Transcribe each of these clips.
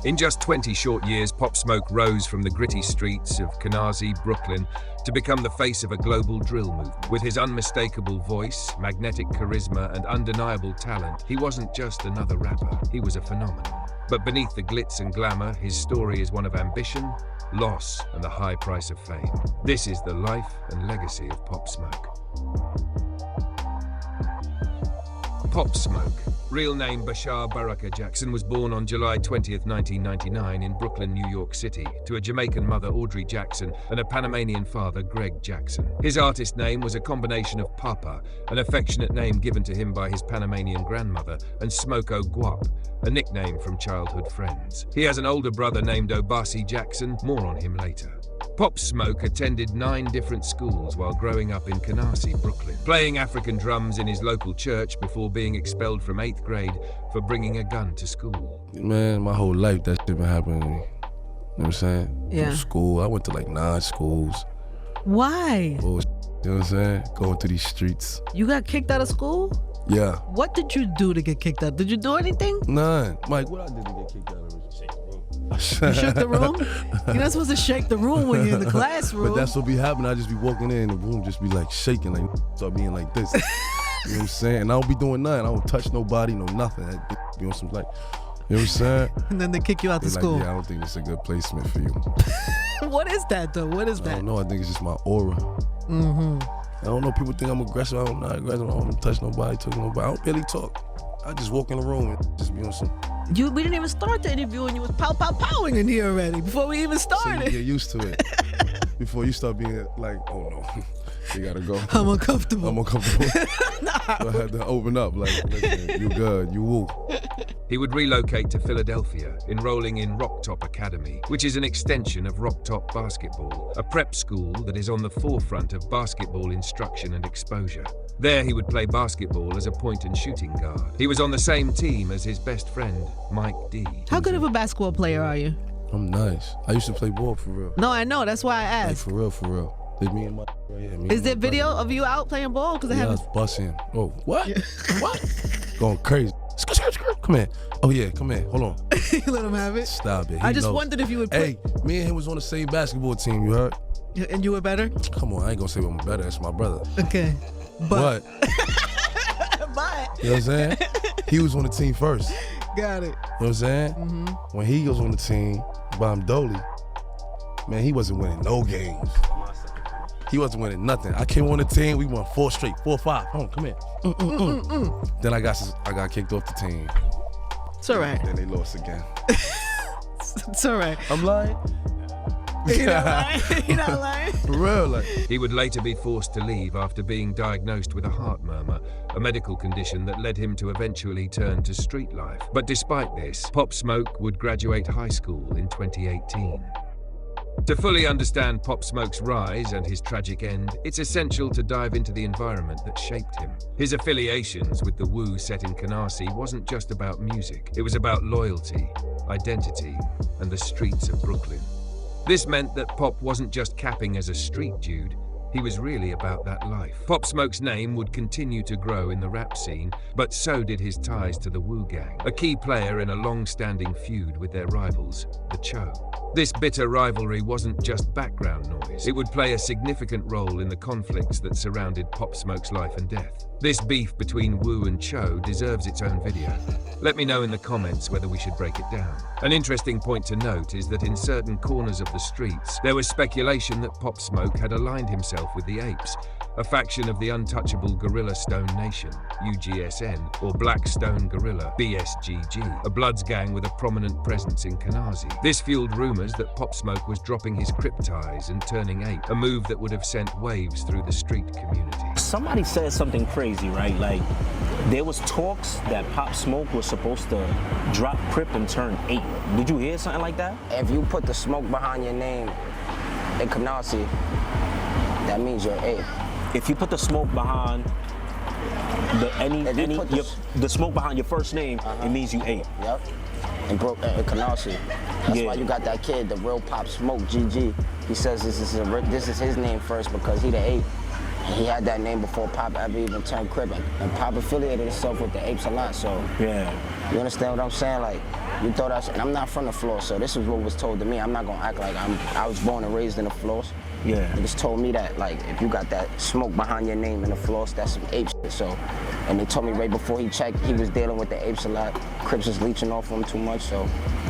In just 20 short years, Pop Smoke rose from the gritty streets of Canarsie, Brooklyn, to become the face of a global drill movement. With his unmistakable voice, magnetic charisma, and undeniable talent, he wasn't just another rapper, he was a phenomenon. But beneath the glitz and glamour, his story is one of ambition, loss, and the high price of fame. This is the life and legacy of Pop Smoke. Pop Smoke, real name Bashar Barakah Jackson, was born on July 20th, 1999 in Brooklyn, New York City, to a Jamaican mother, Audrey Jackson, and a Panamanian father, Greg Jackson. His artist name was a combination of Papa, an affectionate name given to him by his Panamanian grandmother, and Smoko Guap, a nickname from childhood friends. He has an older brother named Obasi Jackson, more on him later. Pop Smoke attended 9 different schools while growing up in Canarsie, Brooklyn, playing African drums in his local church before being expelled from 8th grade for bringing a gun to school. Man, my whole life that shit been happening to me. You know what I'm saying? Yeah. From school, I went to like 9 schools. Why? Bullshit, you know what I'm saying? Going through these streets. You got kicked out of school? Yeah. What did you do to get kicked out? Did you do anything? None. Mike, what I did to get kicked out of it? You shook the room? You're not supposed to shake the room when you're in the classroom. But that's what be happening. I just be walking in the room, just be like shaking, like start being like this. You know what I'm saying? And I don't be doing nothing. I don't touch nobody, no nothing. I be on some like, you know what I'm saying? And then they kick you out of school. Like, yeah, I don't think it's a good placement for you. What is that though? What is that? I don't know. I think it's just my aura. Mm-hmm. I don't know. People think I'm aggressive. I'm not aggressive. I don't touch nobody, talk to nobody. I don't really talk. I just walk in the room and just be on some. We didn't even start the interview and you was powing in here already before we even started. So you get used to it. Before you start being like, oh no, you gotta go. I'm uncomfortable. Nah. So I had to open up like, listen, you good, you woo. He would relocate to Philadelphia, enrolling in Rock Top Academy, which is an extension of Rock Top Basketball, a prep school that is on the forefront of basketball instruction and exposure. There he would play basketball as a point and shooting guard. He was on the same team as his best friend, Mike D. How good of a basketball player are you? I'm nice. I used to play ball for real. No, I know. That's why I asked. Like, for real. It's me and my right here. Is there video of you out playing ball? Because I was busting. Oh, what? Yeah. What? Going crazy. Come here. Oh yeah, come here. Hold on. You let him have it? Stop it. I just wondered if you would Hey, me and him was on the same basketball team, you heard? And you were better? Come on, I ain't gonna say I'm better. That's my brother. Okay. But. You know what I'm saying? He was on the team first. Got it. You know what I'm saying? Mm-hmm. When he was on the team, Bam Dolly, man, he wasn't winning no games. He wasn't winning nothing. I came on the team, we won 4 straight, 4-5. Hold on, come here. Then I got kicked off the team. It's all right. Then they lost again. It's all right. I'm lying. You're not lying? You're not lying? For real, like. He would later be forced to leave after being diagnosed with a heart murmur, a medical condition that led him to eventually turn to street life. But despite this, Pop Smoke would graduate high school in 2018. To fully understand Pop Smoke's rise and his tragic end, it's essential to dive into the environment that shaped him. His affiliations with the Wu set in Canarsie wasn't just about music. It was about loyalty, identity, and the streets of Brooklyn. This meant that Pop wasn't just capping as a street dude, he was really about that life. Pop Smoke's name would continue to grow in the rap scene, but so did his ties to the Wu Gang, a key player in a long-standing feud with their rivals, the Cho. This bitter rivalry wasn't just background noise. It would play a significant role in the conflicts that surrounded Pop Smoke's life and death. This beef between Wu and Cho deserves its own video. Let me know in the comments whether we should break it down. An interesting point to note is that in certain corners of the streets, there was speculation that Pop Smoke had aligned himself with the Apes, a faction of the untouchable Gorilla Stone Nation, UGSN, or Black Stone Gorilla, BSGG, a Bloods gang with a prominent presence in Canarsie. This fueled rumors that Pop Smoke was dropping his Crip ties and turning ape, a move that would have sent waves through the street community. Somebody said something crazy, right? Like, there was talks that Pop Smoke was supposed to drop Crip and turn ape. Did you hear something like that? If you put the smoke behind your name in Canarsie, that means you're ape. If you put the smoke behind the smoke behind your first name, it means you ape. Yep. In Canarsie. That's why you got that kid, the real Pop Smoke, GG. He says this is his name first because he the ape. He had that name before Pop ever even turned Crip, and Pop affiliated himself with the Apes a lot, so. Yeah. You understand what I'm saying? Like, you thought and I'm not from the floor, so this is what was told to me. I'm not gonna act like I was born and raised in the floors. Yeah. They just told me that, like, if you got that smoke behind your name in the floors, that's some ape shit, so. And they told me right before he checked, he was dealing with the apes a lot. Crips was leeching off him too much, so.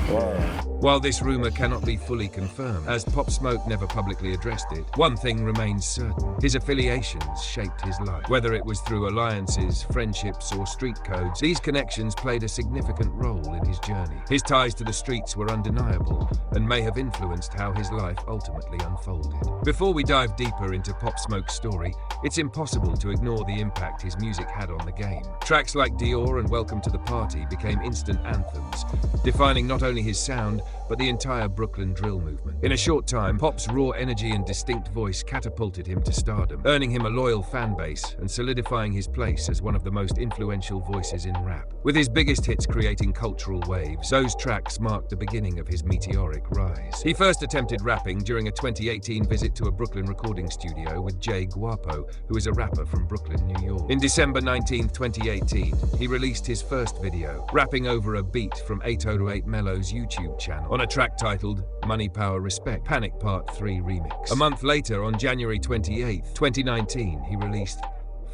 Yeah. While this rumor cannot be fully confirmed, as Pop Smoke never publicly addressed it, one thing remains certain. His affiliations shaped his life. Whether it was through alliances, friendships, or street codes, these connections played a significant role in his journey. His ties to the streets were undeniable and may have influenced how his life ultimately unfolded. Before we dive deeper into Pop Smoke's story, it's impossible to ignore the impact his music had on the game. Tracks like Dior and Welcome to the Party became instant anthems, defining not only his sound, but the entire Brooklyn drill movement. In a short time, Pop's raw energy and distinct voice catapulted him to stardom, earning him a loyal fan base and solidifying his place as one of the most influential voices in rap. With his biggest hits creating cultural waves, those tracks marked the beginning of his meteoric rise. He first attempted rapping during a 2018 visit to a Brooklyn recording studio with Jay Guapo, who is a rapper from Brooklyn, New York. In December 19, 2018, he released his first video, rapping over a beat from 808 Mello's YouTube channel on a track titled Money, Power, Respect, Panic Part 3 Remix. A month later, on January 28, 2019, he released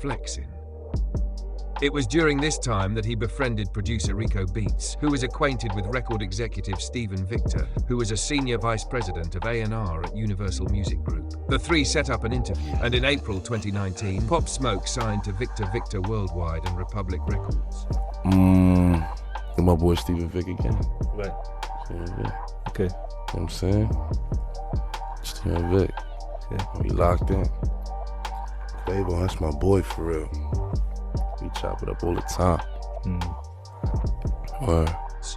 Flexin'. It was during this time that he befriended producer Rico Beats, who was acquainted with record executive Stephen Victor, who was a senior vice president of A&R at Universal Music Group. The three set up an interview, and in April 2019, Pop Smoke signed to Victor Worldwide and Republic Records. And my boy Stephen Vic again. Right. Stephen Vic. Okay. You know what I'm saying? Stephen Vic. Yeah. We locked in. Quavo, that's my boy for real. We chop it up all the time. Word.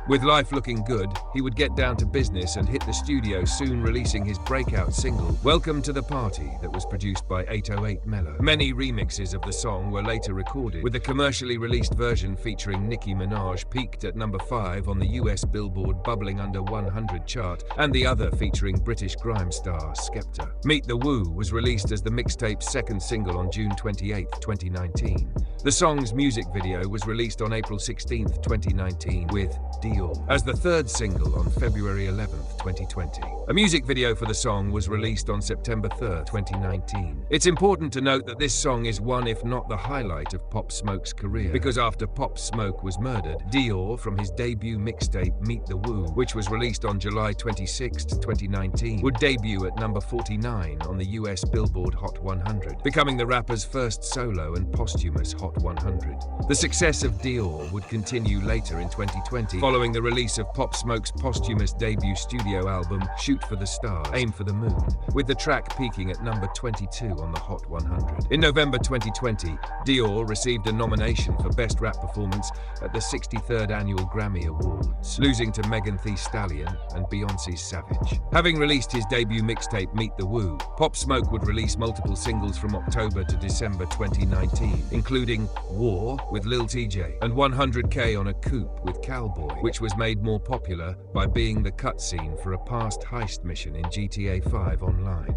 With life looking good, he would get down to business and hit the studio, soon releasing his breakout single, Welcome to the Party, that was produced by 808 Mello. Many remixes of the song were later recorded, with the commercially released version featuring Nicki Minaj peaked at number 5 on the US Billboard Bubbling Under 100 chart, and the other featuring British grime star Skepta. Meet the Woo was released as the mixtape's second single on June 28, 2019. The song's music video was released on April 16, 2019 with Dior as the third single on February 11, 2020. A music video for the song was released on September 3, 2019. It's important to note that this song is one, if not the highlight of Pop Smoke's career, because after Pop Smoke was murdered, Dior, from his debut mixtape Meet the Woo, which was released on July 26, 2019, would debut at number 49 on the US Billboard Hot 100, becoming the rapper's first solo and posthumous Hot 100. The success of Dior would continue later in 2020, following the release of Pop Smoke's posthumous debut studio album, Shoot for the Stars, Aim for the Moon, with the track peaking at number 22 on the Hot 100. In November 2020, Dior received a nomination for Best Rap Performance at the 63rd Annual Grammy Awards, losing to Megan Thee Stallion and Beyoncé's Savage. Having released his debut mixtape Meet the Woo, Pop Smoke would release multiple singles from October to December 2019, including War with Lil TJ and 100K on a Coupe with Cowboy, which was made more popular by being the cutscene for a past heist mission in GTA 5 Online.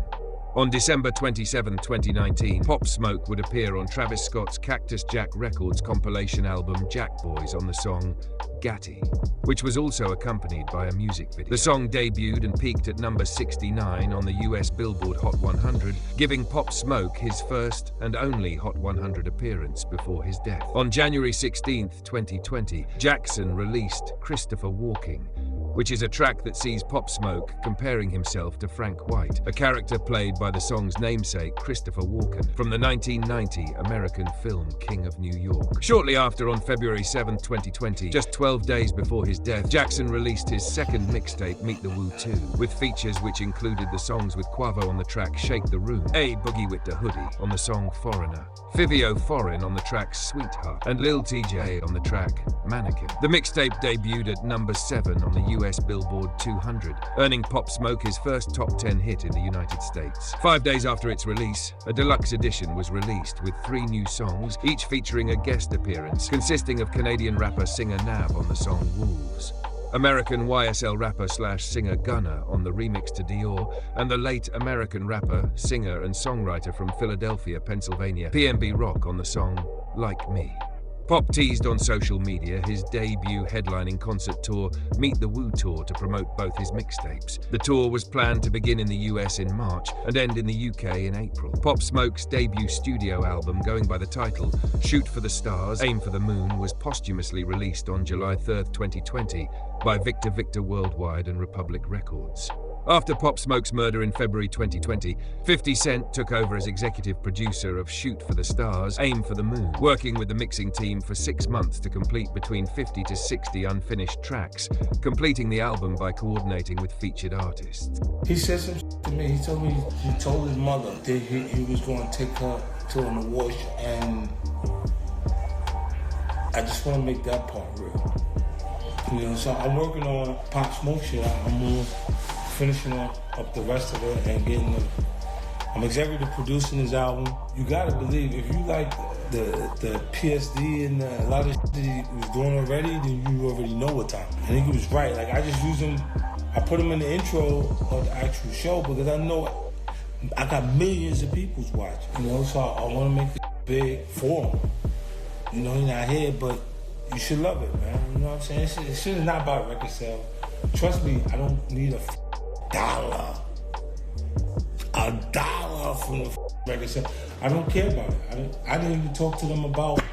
On December 27, 2019, Pop Smoke would appear on Travis Scott's Cactus Jack Records compilation album Jack Boys on the song Gatti, which was also accompanied by a music video. The song debuted and peaked at number 69 on the US Billboard Hot 100, giving Pop Smoke his first and only Hot 100 appearance before his death. On January 16, 2020, Jackson released Christopher Walking, which is a track that sees Pop Smoke comparing himself to Frank White, a character played by the song's namesake, Christopher Walken, from the 1990 American film King of New York. Shortly after, on February 7, 2020, just 12 days before his death, Jackson released his second mixtape, Meet the Woo 2, with features which included the songs with Quavo on the track Shake the Room, A Boogie with the Hoodie on the song Foreigner, Fivio Foreign on the track Sweetheart, and Lil TJ on the track Mannequin. The mixtape debuted at number 7 on the US Billboard 200, earning Pop Smoke his first top 10 hit in the United States. 5 days after its release, a deluxe edition was released with 3 new songs, each featuring a guest appearance, consisting of Canadian rapper singer Nav on the song Wolves, American YSL rapper/singer Gunna on the remix to Dior, and the late American rapper, singer and songwriter from Philadelphia, Pennsylvania, PNB Rock on the song Like Me. Pop teased on social media his debut headlining concert tour, Meet the Woo Tour, to promote both his mixtapes. The tour was planned to begin in the US in March and end in the UK in April. Pop Smoke's debut studio album, going by the title Shoot for the Stars, Aim for the Moon, was posthumously released on July 3, 2020 by Victor Worldwide and Republic Records. After Pop Smoke's murder in February 2020, 50 Cent took over as executive producer of Shoot for the Stars, Aim for the Moon, working with the mixing team for 6 months to complete between 50 to 60 unfinished tracks, completing the album by coordinating with featured artists. He said some to me. He told me he told his mother that he was going to take her to an award show, and I just want to make that part real. You know, so I'm working on Pop Smoke shit. I'm finishing up the rest of it and getting I'm executive producing his album. You gotta believe, if you like the PSD and a lot of shit that he was doing already, then you already know what time. I think he was right. Like, I just use him, I put him in the intro of the actual show because I know I got millions of people watching, you know, so I want to make it big for him. You know, he's not here, but you should love it, man. You know what I'm saying? This shit is not about record sale. Trust me, I don't need $1 from the record sale. I don't care about it. I didn't even talk to them about it.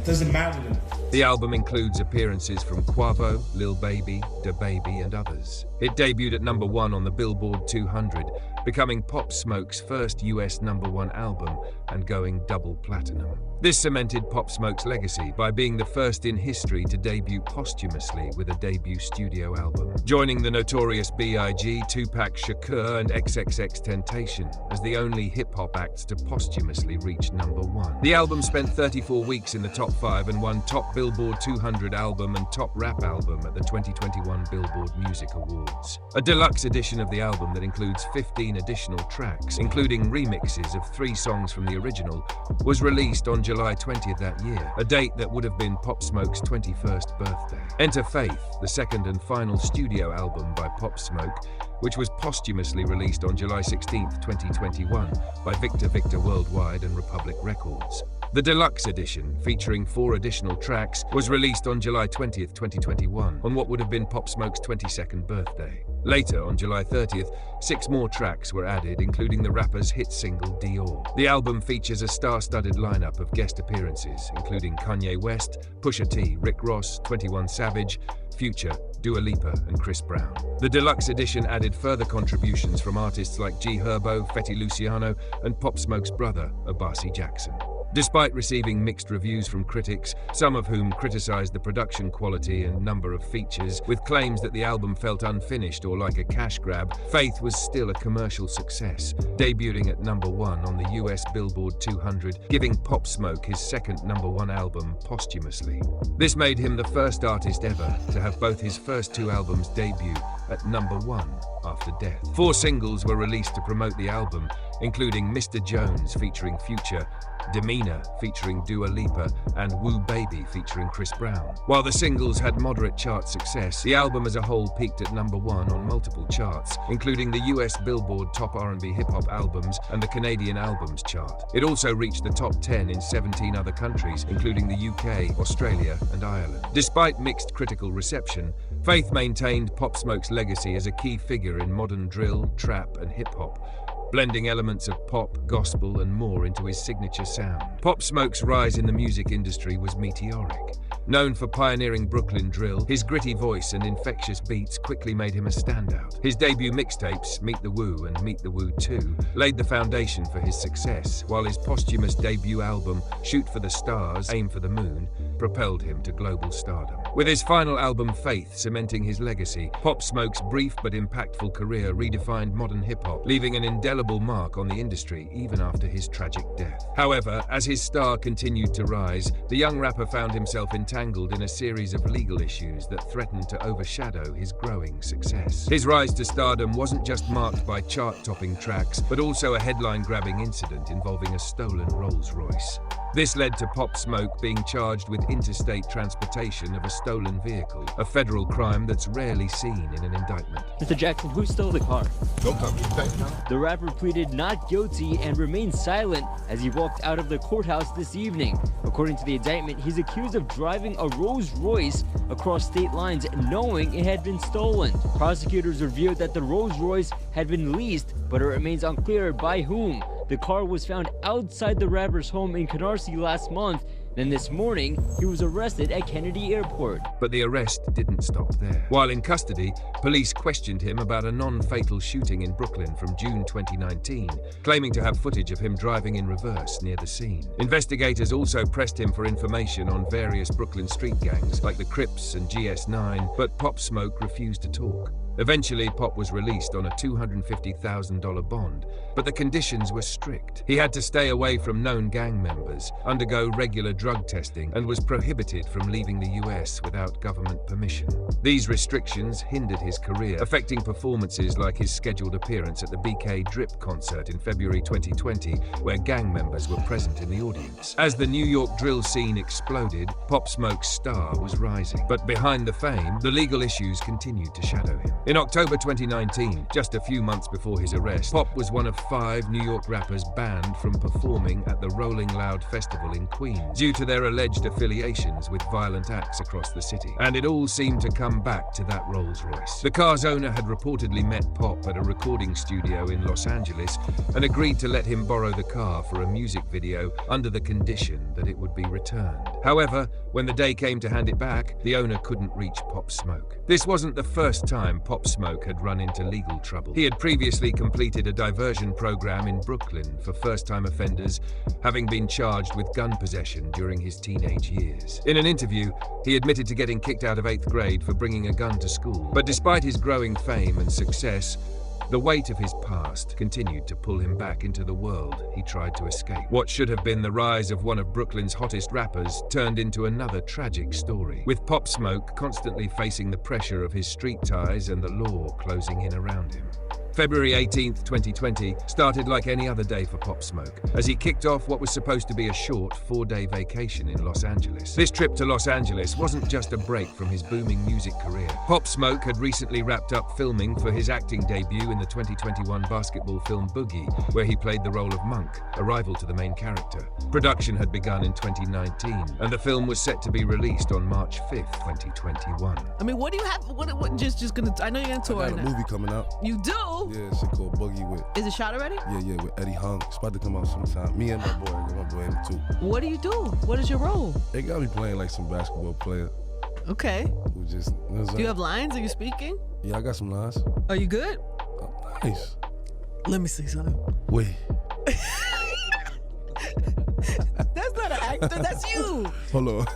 Doesn't matter to me. The album includes appearances from Quavo, Lil Baby, DaBaby, and others. It debuted at #1 on the Billboard 200, becoming Pop Smoke's first US #1 album and going double platinum. This cemented Pop Smoke's legacy by being the first in history to debut posthumously with a debut studio album, joining the Notorious B.I.G., Tupac Shakur, and XXXTentacion as the only hip-hop acts to posthumously reach #1. The album spent 34 weeks in the top 5 and won top Billboard 200 album and top rap album at the 2021 Billboard Music Awards. A deluxe edition of the album that includes 15 additional tracks, including remixes of 3 songs from the original, was released on July 20th that year, a date that would have been Pop Smoke's 21st birthday. Enter Faith, the second and final studio album by Pop Smoke, which was posthumously released on July 16th, 2021 by Victor Worldwide and Republic Records. The deluxe edition, featuring 4 additional tracks, was released on July 20th, 2021, on what would have been Pop Smoke's 22nd birthday. Later, on July 30th, 6 more tracks were added, including the rapper's hit single Dior. The album features a star-studded lineup of guest appearances, including Kanye West, Pusha T, Rick Ross, 21 Savage, Future, Dua Lipa, and Chris Brown. The deluxe edition added further contributions from artists like G Herbo, Fetty Luciano, and Pop Smoke's brother, Bashar Jackson. Despite receiving mixed reviews from critics, some of whom criticized the production quality and number of features, with claims that the album felt unfinished or like a cash grab, Faith was still a commercial success, debuting at #1 on the US Billboard 200, giving Pop Smoke his second #1 album posthumously. This made him the first artist ever to have both his first 2 albums debut at #1 after death. 4 singles were released to promote the album, including Mr. Jones featuring Future, Demeanor featuring Dua Lipa, and Woo Baby featuring Chris Brown. While the singles had moderate chart success, the album as a whole peaked at #1 on multiple charts, including the US Billboard Top R&B Hip Hop Albums and the Canadian Albums chart. It also reached the top 10 in 17 other countries, including the UK, Australia, and Ireland. Despite mixed critical reception, Faith maintained Pop Smoke's legacy as a key figure in modern drill, trap, and hip-hop, blending elements of pop, gospel, and more into his signature sound. Pop Smoke's rise in the music industry was meteoric. Known for pioneering Brooklyn drill, his gritty voice and infectious beats quickly made him a standout. His debut mixtapes, Meet the Woo and Meet the Woo 2, laid the foundation for his success, while his posthumous debut album, Shoot for the Stars, Aim for the Moon, propelled him to global stardom. With his final album, Faith, cementing his legacy, Pop Smoke's brief but impactful career redefined modern hip-hop, leaving an indelible mark on the industry even after his tragic death. However, as his star continued to rise, the young rapper found himself entangled in a series of legal issues that threatened to overshadow his growing success. His rise to stardom wasn't just marked by chart-topping tracks, but also a headline-grabbing incident involving a stolen Rolls-Royce. This led to Pop Smoke being charged with interstate transportation of a stolen vehicle, a federal crime that's rarely seen in an indictment. Mr. Jackson, who stole the car? Don't come to me. The rapper pleaded not guilty and remained silent as he walked out of the courthouse this evening. According to the indictment, he's accused of driving a Rolls Royce across state lines knowing it had been stolen. Prosecutors revealed that the Rolls Royce had been leased, but it remains unclear by whom. The car was found outside the rapper's home in Canarsie last month. Then this morning, he was arrested at Kennedy Airport. But the arrest didn't stop there. While in custody, police questioned him about a non-fatal shooting in Brooklyn from June 2019, claiming to have footage of him driving in reverse near the scene. Investigators also pressed him for information on various Brooklyn street gangs, like the Crips and GS9, but Pop Smoke refused to talk. Eventually, Pop was released on a $250,000 bond, but the conditions were strict. He had to stay away from known gang members, undergo regular drug testing, and was prohibited from leaving the US without government permission. These restrictions hindered his career, affecting performances like his scheduled appearance at the BK Drip concert in February 2020, where gang members were present in the audience. As the New York drill scene exploded, Pop Smoke's star was rising. But behind the fame, the legal issues continued to shadow him. In October 2019, just a few months before his arrest, Pop was one of 5 New York rappers banned from performing at the Rolling Loud Festival in Queens due to their alleged affiliations with violent acts across the city. And it all seemed to come back to that Rolls Royce. The car's owner had reportedly met Pop at a recording studio in Los Angeles and agreed to let him borrow the car for a music video under the condition that it would be returned. However, when the day came to hand it back, the owner couldn't reach Pop Smoke. This wasn't the first time Pop Smoke had run into legal trouble. He had previously completed a diversion program in Brooklyn for first-time offenders, having been charged with gun possession during his teenage years. In an interview, he admitted to getting kicked out of 8th grade for bringing a gun to school. But despite his growing fame and success, the weight of his past continued to pull him back into the world he tried to escape. What should have been the rise of one of Brooklyn's hottest rappers turned into another tragic story, with Pop Smoke constantly facing the pressure of his street ties and the law closing in around him. February 18th, 2020 started like any other day for Pop Smoke, as he kicked off what was supposed to be a short 4-day vacation in Los Angeles. This trip to Los Angeles wasn't just a break from his booming music career. Pop Smoke had recently wrapped up filming for his acting debut in the 2021 basketball film Boogie, where he played the role of Monk, a rival to the main character. Production had begun in 2019, and the film was set to be released on March 5th, 2021. I mean, what do you have? What just gonna? I know you're gonna tour I got right a now. movie coming out. You do? Yeah, it's called Boogie with. Is it shot already? Yeah, with Eddie Hung. It's about to come out sometime. Me and my boy, I got my boy in it too. What do you do? What is your role? They got me playing like some basketball player Okay. who just. You know what I'm Do you saying? have lines? Are you speaking? Yeah, I got some lines. Are you good? Oh, nice. Let me see something. Wait. That's not an actor. That's you. Hold on.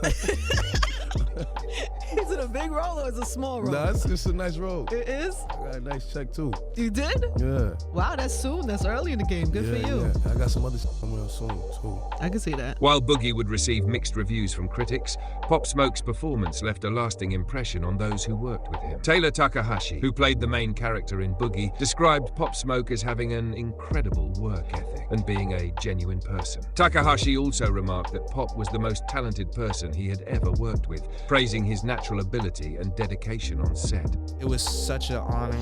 Is it a big role or is it a small role? Nah, it's a nice role. It is? I got a nice check too. You did? Yeah. Wow, that's soon. That's early in the game. Good for you. Yeah. I got some other coming out soon too. I can see that. While Boogie would receive mixed reviews from critics, Pop Smoke's performance left a lasting impression on those who worked with him. Taylor Takahashi, who played the main character in Boogie, described Pop Smoke as having an incredible work ethic and being a genuine person. Takahashi also remarked that Pop was the most talented person he had ever worked with, praising his natural ability and dedication on set. It was such an honor,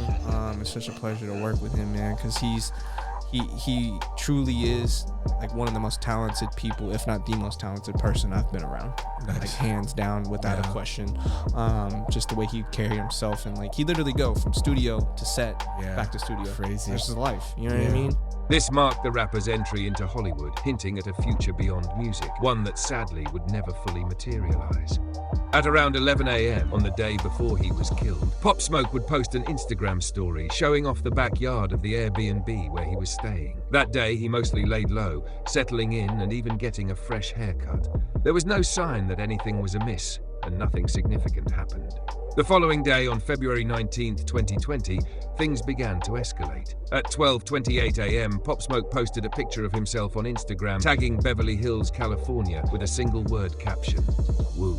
it's such a pleasure to work with him, man, because he truly is like one of the most talented people, if not the most talented person I've been around. Nice. Like hands down, without a question. Just the way he carried himself, and like he literally go from studio to set, back to studio. Crazy. That's his life. You know what I mean? This marked the rapper's entry into Hollywood, hinting at a future beyond music, one that sadly would never fully materialize. At around 11 a.m. on the day before he was killed, Pop Smoke would post an Instagram story showing off the backyard of the Airbnb where he was staying. That day, he mostly laid low, settling in and even getting a fresh haircut. There was no sign that anything was amiss, and nothing significant happened. The following day, on February 19th, 2020, things began to escalate. At 12:28 a.m., Pop Smoke posted a picture of himself on Instagram, tagging Beverly Hills, California, with a single word caption, "Woo."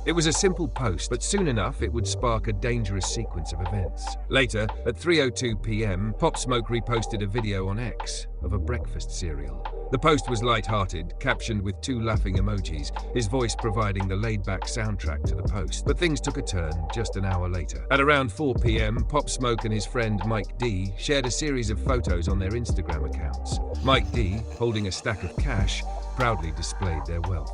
It was a simple post, but soon enough it would spark a dangerous sequence of events. Later, at 3:02 p.m., Pop Smoke reposted a video on X of a breakfast cereal. The post was light-hearted, captioned with 2 laughing emojis, his voice providing the laid-back soundtrack to the post. But things took a turn just an hour later. At around 4 p.m., Pop Smoke and his friend Mike D shared a series of photos on their Instagram accounts. Mike D, holding a stack of cash, proudly displayed their wealth.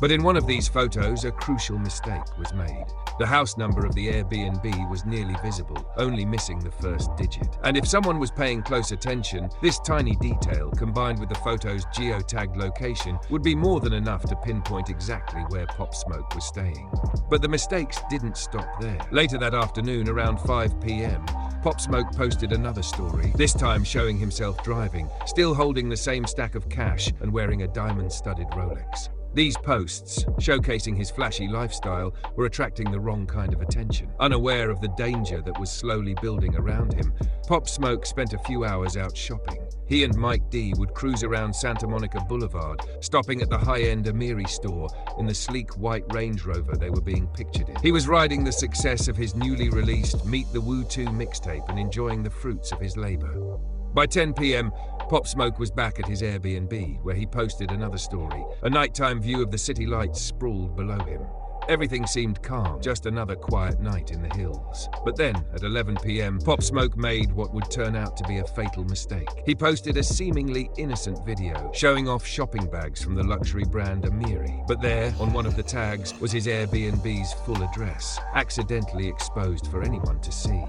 But in one of these photos, a crucial mistake was made. The house number of the Airbnb was nearly visible, only missing the first digit. And if someone was paying close attention, this tiny detail, combined with the photo's geotagged location, would be more than enough to pinpoint exactly where Pop Smoke was staying. But the mistakes didn't stop there. Later that afternoon, around 5 p.m., Pop Smoke posted another story, this time showing himself driving, still holding the same stack of cash and wearing a diamond-studded Rolex. These posts, showcasing his flashy lifestyle, were attracting the wrong kind of attention. Unaware of the danger that was slowly building around him, Pop Smoke spent a few hours out shopping. He and Mike D would cruise around Santa Monica Boulevard, stopping at the high-end Amiri store in the sleek white Range Rover they were being pictured in. He was riding the success of his newly released Meet the Woo 2 mixtape and enjoying the fruits of his labor. By 10 p.m., Pop Smoke was back at his Airbnb, where he posted another story. A nighttime view of the city lights sprawled below him. Everything seemed calm, just another quiet night in the hills. But then, at 11 p.m., Pop Smoke made what would turn out to be a fatal mistake. He posted a seemingly innocent video, showing off shopping bags from the luxury brand Amiri. But there, on one of the tags, was his Airbnb's full address, accidentally exposed for anyone to see.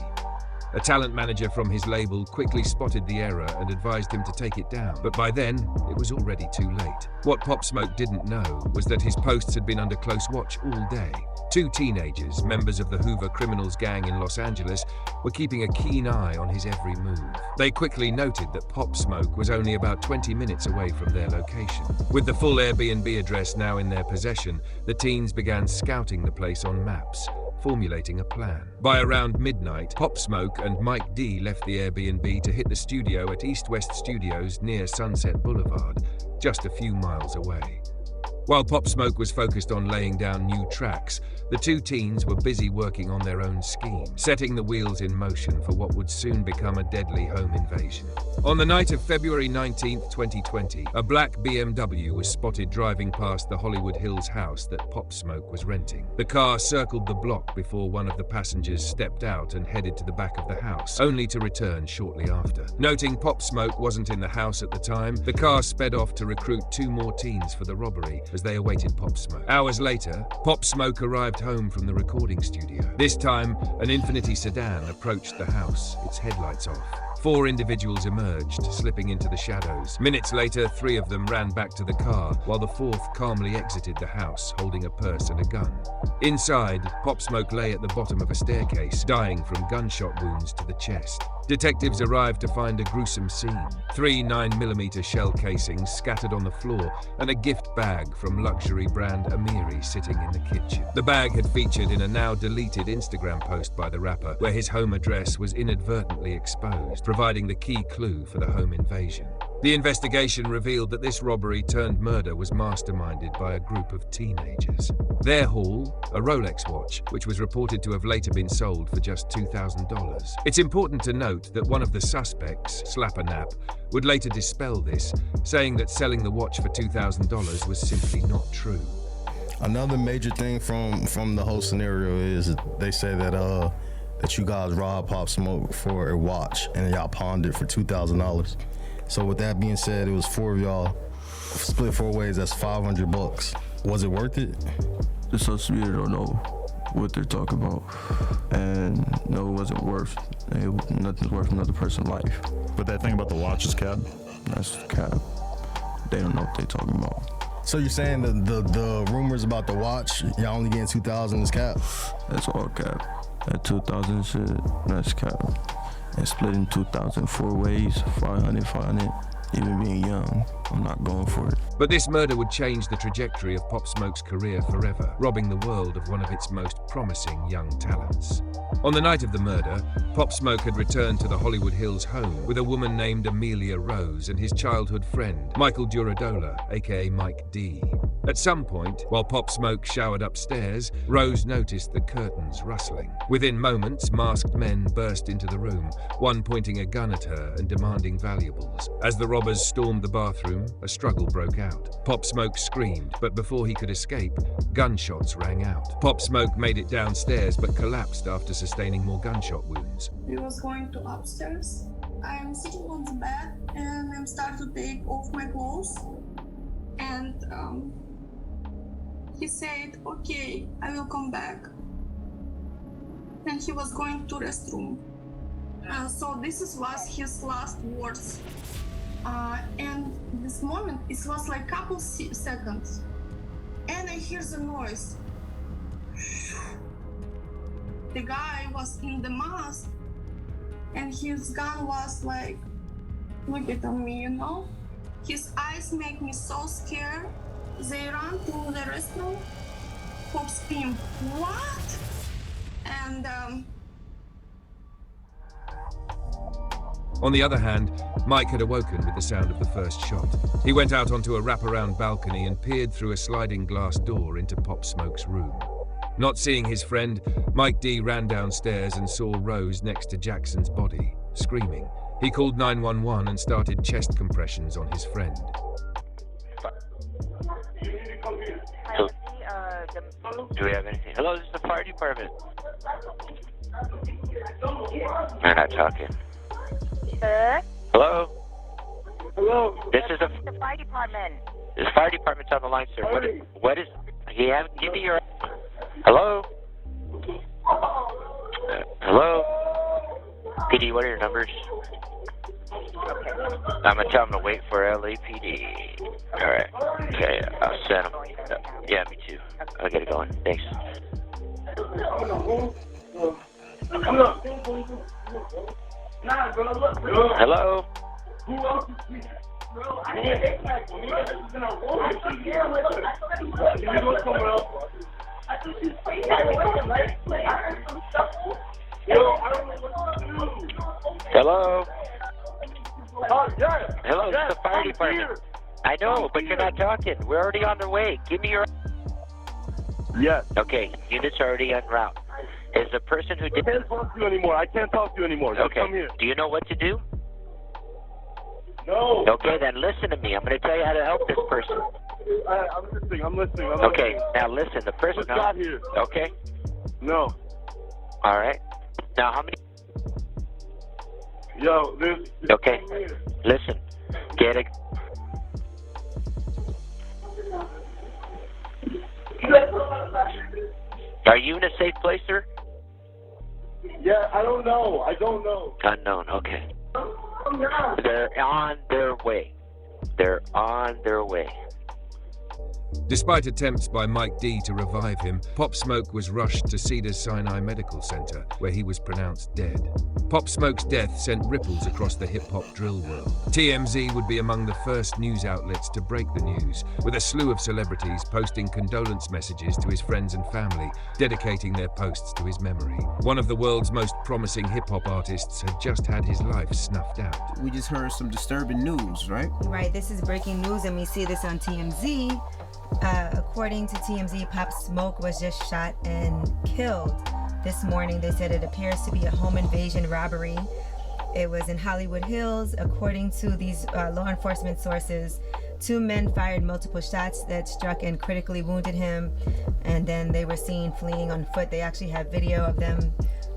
A talent manager from his label quickly spotted the error and advised him to take it down, but by then, it was already too late. What Pop Smoke didn't know was that his posts had been under close watch all day. 2 teenagers, members of the Hoover criminals gang in Los Angeles, were keeping a keen eye on his every move. They quickly noted that Pop Smoke was only about 20 minutes away from their location. With the full Airbnb address now in their possession, the teens began scouting the place on maps, formulating a plan. By around midnight, Pop Smoke and Mike D left the Airbnb to hit the studio at East West Studios near Sunset Boulevard, just a few miles away. While Pop Smoke was focused on laying down new tracks, the 2 teens were busy working on their own scheme, setting the wheels in motion for what would soon become a deadly home invasion. On the night of February 19, 2020, a black BMW was spotted driving past the Hollywood Hills house that Pop Smoke was renting. The car circled the block before one of the passengers stepped out and headed to the back of the house, only to return shortly after. Noting Pop Smoke wasn't in the house at the time, the car sped off to recruit 2 more teens for the robbery as they awaited Pop Smoke. Hours later, Pop Smoke arrived home from the recording studio. This time, an Infiniti sedan approached the house, its headlights off. 4 individuals emerged, slipping into the shadows. Minutes later, 3 of them ran back to the car, while the 4th calmly exited the house, holding a purse and a gun. Inside, Pop Smoke lay at the bottom of a staircase, dying from gunshot wounds to the chest. Detectives arrived to find a gruesome scene. 3 9mm shell casings scattered on the floor, and a gift bag from luxury brand Amiri sitting in the kitchen. The bag had featured in a now deleted Instagram post by the rapper, where his home address was inadvertently exposed, providing the key clue for the home invasion. The investigation revealed that this robbery turned murder was masterminded by a group of teenagers. Their haul, a Rolex watch, which was reported to have later been sold for just $2,000. It's important to note that one of the suspects, Slapper Nap, would later dispel this, saying that selling the watch for $2,000 was simply not true. Another major thing from the whole scenario is they say that you guys robbed Pop Smoke for a watch and y'all pawned it for $2,000. So with that being said, it was 4 of y'all split 4 ways. That's $500. Was it worth it? The suspect don't know what they're talking about, and no, it wasn't worth. Nothing's worth another person's life. But that thing about the watch is cap? That's cap. They don't know what they're talking about. So you're saying the rumors about the watch, y'all only getting $2,000 is cap? That's all cap. That 2,000 shit, that's cap. And splitting 2,000 4 ways, 500, even being young, I'm not going for it. But this murder would change the trajectory of Pop Smoke's career forever, robbing the world of one of its most promising young talents. On the night of the murder, Pop Smoke had returned to the Hollywood Hills home with a woman named Amelia Rose and his childhood friend, Michael Duradola, aka Mike D. At some point, while Pop Smoke showered upstairs, Rose noticed the curtains rustling. Within moments, masked men burst into the room, one pointing a gun at her and demanding valuables. As the robbers stormed the bathroom, a struggle broke out. Pop Smoke screamed, but before he could escape, gunshots rang out. Pop Smoke made it downstairs but collapsed after sustaining more gunshot wounds. We was going to upstairs. I'm sitting on the bed and I'm starting to take off my clothes. And he said, okay, I will come back. And he was going to restroom. So this was his last words. And this moment, it was like couple seconds. And I hear the noise. The guy was in the mask and his gun was like, look at me, you know? His eyes make me so scared. They ran to the restroom. Pop screamed, what? And On the other hand, Mike had awoken with the sound of the first shot. He went out onto a wraparound balcony and peered through a sliding glass door into Pop Smoke's room. Not seeing his friend, Mike D ran downstairs and saw Rose next to Jackson's body, screaming. He called 911 and started chest compressions on his friend. Do we have anything? Hello, this is the fire department. You're not talking. Hello? Hello? This is the fire department. This fire department's on the line, sir. What is... He haven't given you your... Hello? Hello? PD, what are your numbers? I'm gonna tell him to wait for LAPD. Alright. Okay, I'll send him. Yeah, me too. I'll get it going. Thanks. Hello? Hello? Hello, this is the fire department. I know, but you're not talking. We're already on the way. Give me your... Yes. Okay, unit's already en route. Is the person who did... I can't talk to you anymore. I can't talk to you anymore. Just okay. Come here. Do you know what to do? No. Okay, then listen to me. I'm going to tell you how to help this person. I'm listening. Okay, now listen. The person... Just got here. Okay. No. All right. Now, how many... Yo, this... Okay. Listen. Get it... Are you in a safe place, sir? Yeah, I don't know. Unknown, okay. They're on their way. They're on their way. Despite attempts by Mike D to revive him, Pop Smoke was rushed to Cedars-Sinai Medical Center, where he was pronounced dead. Pop Smoke's death sent ripples across the hip-hop drill world. TMZ would be among the first news outlets to break the news, with a slew of celebrities posting condolence messages to his friends and family, dedicating their posts to his memory. One of the world's most promising hip-hop artists had just had his life snuffed out. We just heard some disturbing news, right? Right, this is breaking news, and we see this on TMZ. According to TMZ, Pop Smoke was just shot and killed. This morning, they said it appears to be a home invasion robbery. It was in Hollywood Hills. According to these law enforcement sources, 2 men fired multiple shots that struck and critically wounded him, and then they were seen fleeing on foot. They actually have video of them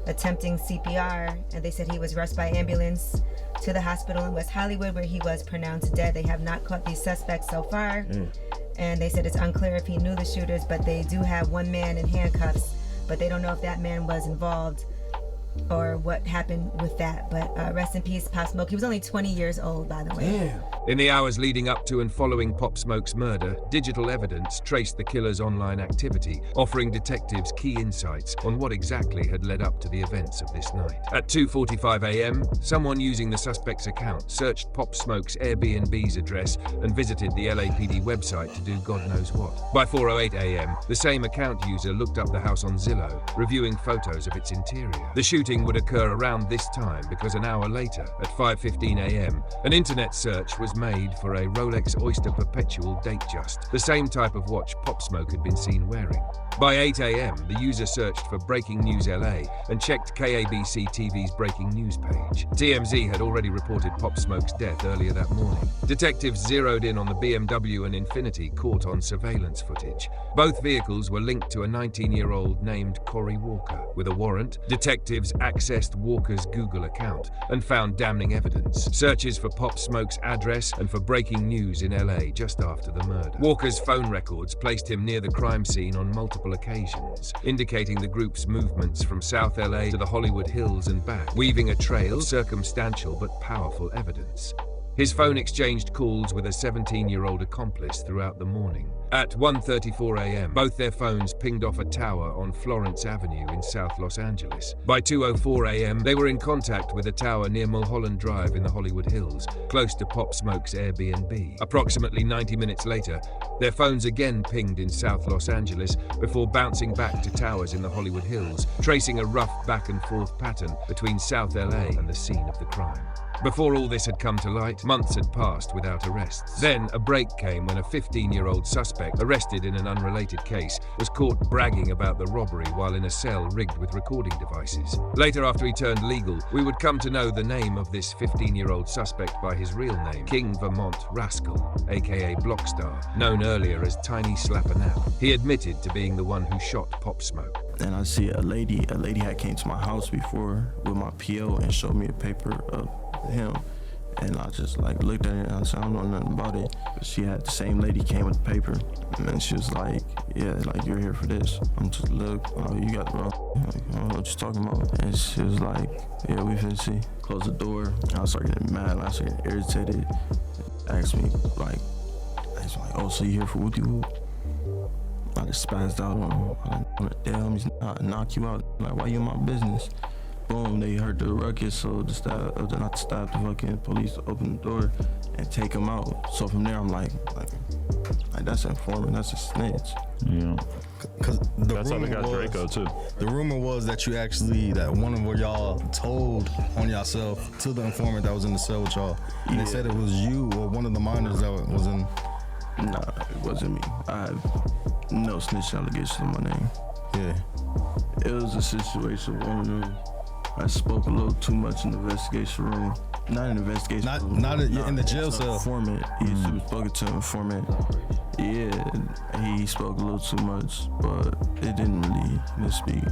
attempting CPR, and they said he was rushed by ambulance to the hospital in West Hollywood, where he was pronounced dead. They have not caught these suspects so far. And they said it's unclear if he knew the shooters, but they do have 1 man in handcuffs, but they don't know if that man was involved or what happened with that. But rest in peace, Pop Smoke. He was only 20 years old, by the way. Damn. In the hours leading up to and following Pop Smoke's murder, digital evidence traced the killer's online activity, offering detectives key insights on what exactly had led up to the events of this night. At 2:45 a.m., someone using the suspect's account searched Pop Smoke's Airbnb's address and visited the LAPD website to do God knows what. By 4:08 a.m., the same account user looked up the house on Zillow, reviewing photos of its interior. The shooter shooting would occur around this time because an hour later, at 5:15 a.m., an internet search was made for a Rolex Oyster Perpetual Datejust, the same type of watch Pop Smoke had been seen wearing. By 8 a.m., the user searched for Breaking News LA and checked KABC TV's breaking news page. TMZ had already reported Pop Smoke's death earlier that morning. Detectives zeroed in on the BMW and Infiniti caught on surveillance footage. Both vehicles were linked to a 19-year-old named Corey Walker. With a warrant, detectives accessed Walker's Google account and found damning evidence. Searches for Pop Smoke's address and for breaking news in LA just after the murder. Walker's phone records placed him near the crime scene on multiple occasions, indicating the group's movements from South LA to the Hollywood Hills and back, weaving a trail of circumstantial but powerful evidence. His phone exchanged calls with a 17-year-old accomplice throughout the morning. At 1:34 a.m., both their phones pinged off a tower on Florence Avenue in South Los Angeles. By 2:04 a.m., they were in contact with a tower near Mulholland Drive in the Hollywood Hills, close to Pop Smoke's Airbnb. Approximately 90 minutes later, their phones again pinged in South Los Angeles before bouncing back to towers in the Hollywood Hills, tracing a rough back-and-forth pattern between South LA and the scene of the crime. Before all this had come to light, months had passed without arrests. Then a break came when a 15-year-old suspect, arrested in an unrelated case, was caught bragging about the robbery while in a cell rigged with recording devices. Later, after he turned legal, we would come to know the name of this 15-year-old suspect by his real name, King Vermont Rascal, aka Blockstar, known earlier as Tiny Slapper-Nap. He admitted to being the one who shot Pop Smoke. And I see a lady had came to my house before with my PO and showed me a paper of him, and I just like looked at it and I said, I don't know nothing about it. But she had the same lady came with the paper, and then she was like, yeah, like, you're here for this. I'm just, look, oh, you got the wrong, like, I don't know what you're talking about. And she was like, yeah, we finna see. Close the door. I started getting mad, I started getting irritated. Asked me like, oh, so you here for whoopty whoop? I just spazzed out on him. Like, damn, he's not knock you out. Like, why you in my business? Boom, they heard the ruckus, so not to stop the fucking police to open the door and take him out. So from there, I'm like that's an informant, that's a snitch. Yeah. Cause that's how they got Draco too. The rumor was that you actually, that one of y'all told on yourself to the informant that was in the cell with y'all. And they said it was you or one of the minors that was in. Nah, it wasn't me. I have no snitch allegations in my name. Yeah. It was a situation, one of them. I spoke a little too much in the investigation room. Not in the investigation room. Not in the jail cell. Informant. He was spoken to an informant. Yeah, he spoke a little too much, but it didn't really speak.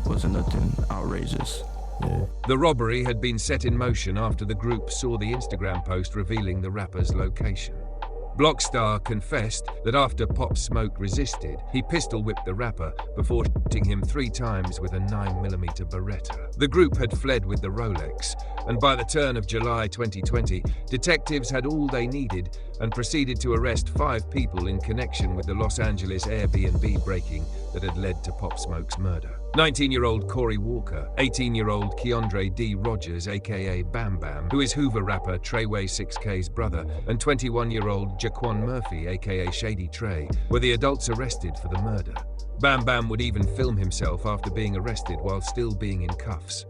Wasn't nothing outrageous. Yeah. The robbery had been set in motion after the group saw the Instagram post revealing the rapper's location. Blockstar confessed that after Pop Smoke resisted, he pistol-whipped the rapper before shooting him 3 times with a 9mm Beretta. The group had fled with the Rolex, and by the turn of July 2020, detectives had all they needed and proceeded to arrest 5 people in connection with the Los Angeles Airbnb breaking that had led to Pop Smoke's murder. 19-year-old Corey Walker, 18-year-old Keandre D. Rogers, aka Bam Bam, who is Hoover rapper Treyway 6K's brother, and 21-year-old Jaquan Murphy, aka Shady Trey, were the adults arrested for the murder. Bam Bam would even film himself after being arrested while still being in cuffs.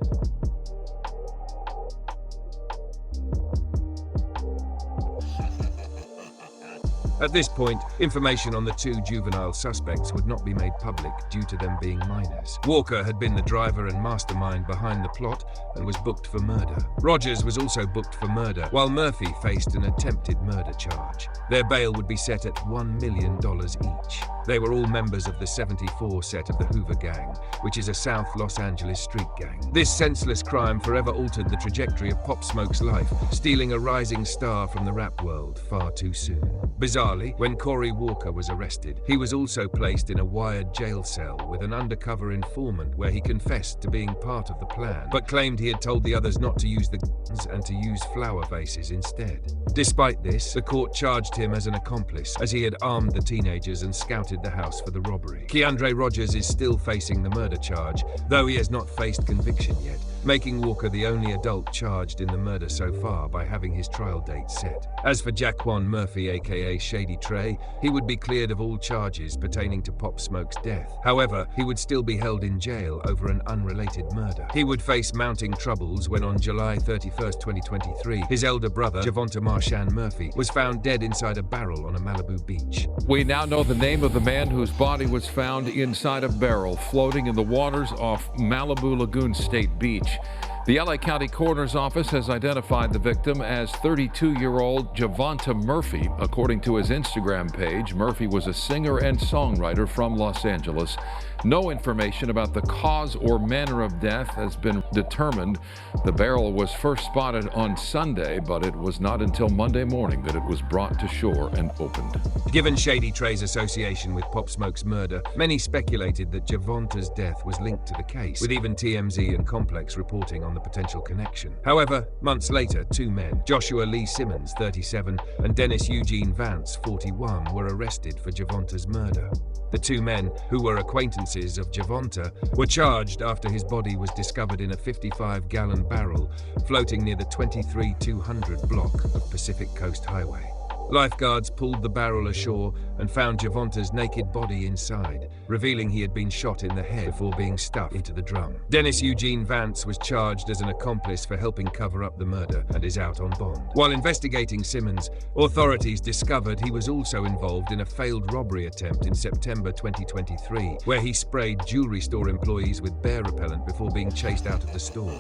At this point, information on the 2 juvenile suspects would not be made public due to them being minors. Walker had been the driver and mastermind behind the plot and was booked for murder. Rogers was also booked for murder, while Murphy faced an attempted murder charge. Their bail would be set at $1 million each. They were all members of the 74 set of the Hoover Gang, which is a South Los Angeles street gang. This senseless crime forever altered the trajectory of Pop Smoke's life, stealing a rising star from the rap world far too soon. Bizarrely, when Corey Walker was arrested, he was also placed in a wired jail cell with an undercover informant where he confessed to being part of the plan, but claimed he had told the others not to use the guns and to use flower vases instead. Despite this, the court charged him as an accomplice, as he had armed the teenagers and scouted the house for the robbery. Keandre Rogers is still facing the murder charge, though he has not faced conviction yet, making Walker the only adult charged in the murder so far by having his trial date set. As for Jaquan Murphy, aka Shady Trey, he would be cleared of all charges pertaining to Pop Smoke's death. However, he would still be held in jail over an unrelated murder. He would face mounting troubles when on July 31st, 2023, his elder brother, Javonta Marshawn Murphy, was found dead inside a barrel on a Malibu beach. We now know the name of the man whose body was found inside a barrel floating in the waters off Malibu Lagoon State Beach. The LA County Coroner's Office has identified the victim as 32-year-old Javonta Murphy. According to his Instagram page, Murphy was a singer and songwriter from Los Angeles. No information about the cause or manner of death has been determined. The barrel was first spotted on Sunday, but it was not until Monday morning that it was brought to shore and opened. Given Shady Trey's association with Pop Smoke's murder, many speculated that Javonta's death was linked to the case, with even TMZ and Complex reporting on the potential connection. However, months later, two men, Joshua Lee Simmons, 37, and Dennis Eugene Vance, 41, were arrested for Javonta's murder. The two men, who were acquaintances of Javonta, were charged after his body was discovered in a 55-gallon barrel floating near the 23200 block of Pacific Coast Highway. Lifeguards pulled the barrel ashore and found Javonta's naked body inside, revealing he had been shot in the head before being stuffed into the drum. Dennis Eugene Vance was charged as an accomplice for helping cover up the murder and is out on bond. While investigating Simmons, authorities discovered he was also involved in a failed robbery attempt in September 2023, where he sprayed jewelry store employees with bear repellent before being chased out of the store,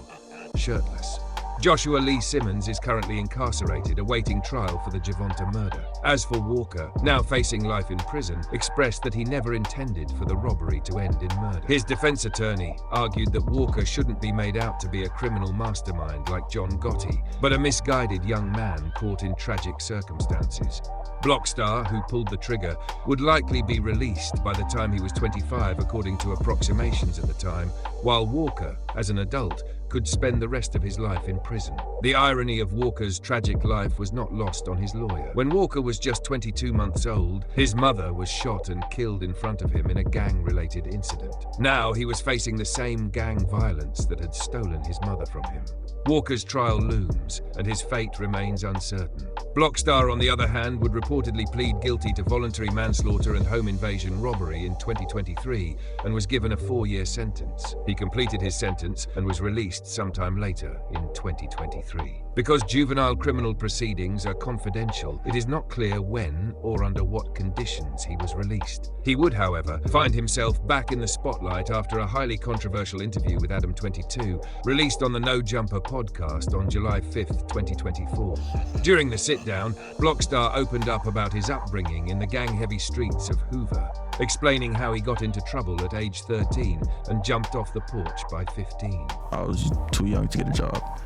shirtless. Joshua Lee Simmons is currently incarcerated, awaiting trial for the Javonta murder. As for Walker, now facing life in prison, expressed that he never intended for the robbery to end in murder. His defense attorney argued that Walker shouldn't be made out to be a criminal mastermind like John Gotti, but a misguided young man caught in tragic circumstances. Blockstar, who pulled the trigger, would likely be released by the time he was 25, according to approximations at the time, while Walker, as an adult, could spend the rest of his life in prison. The irony of Walker's tragic life was not lost on his lawyer. When Walker was just 22 months old, his mother was shot and killed in front of him in a gang-related incident. Now he was facing the same gang violence that had stolen his mother from him. Walker's trial looms, and his fate remains uncertain. Blockstar, on the other hand, would reportedly plead guilty to voluntary manslaughter and home invasion robbery in 2023 and was given a 4-year sentence. He completed his sentence and was released sometime later in 2023. Because juvenile criminal proceedings are confidential, it is not clear when or under what conditions he was released. He would, however, find himself back in the spotlight after a highly controversial interview with Adam 22, released on the No Jumper podcast on July 5th, 2024. During the sit-down, Blockstar opened up about his upbringing in the gang-heavy streets of Hoover, explaining how he got into trouble at age 13 and jumped off the porch by 15. I was too young to get a job.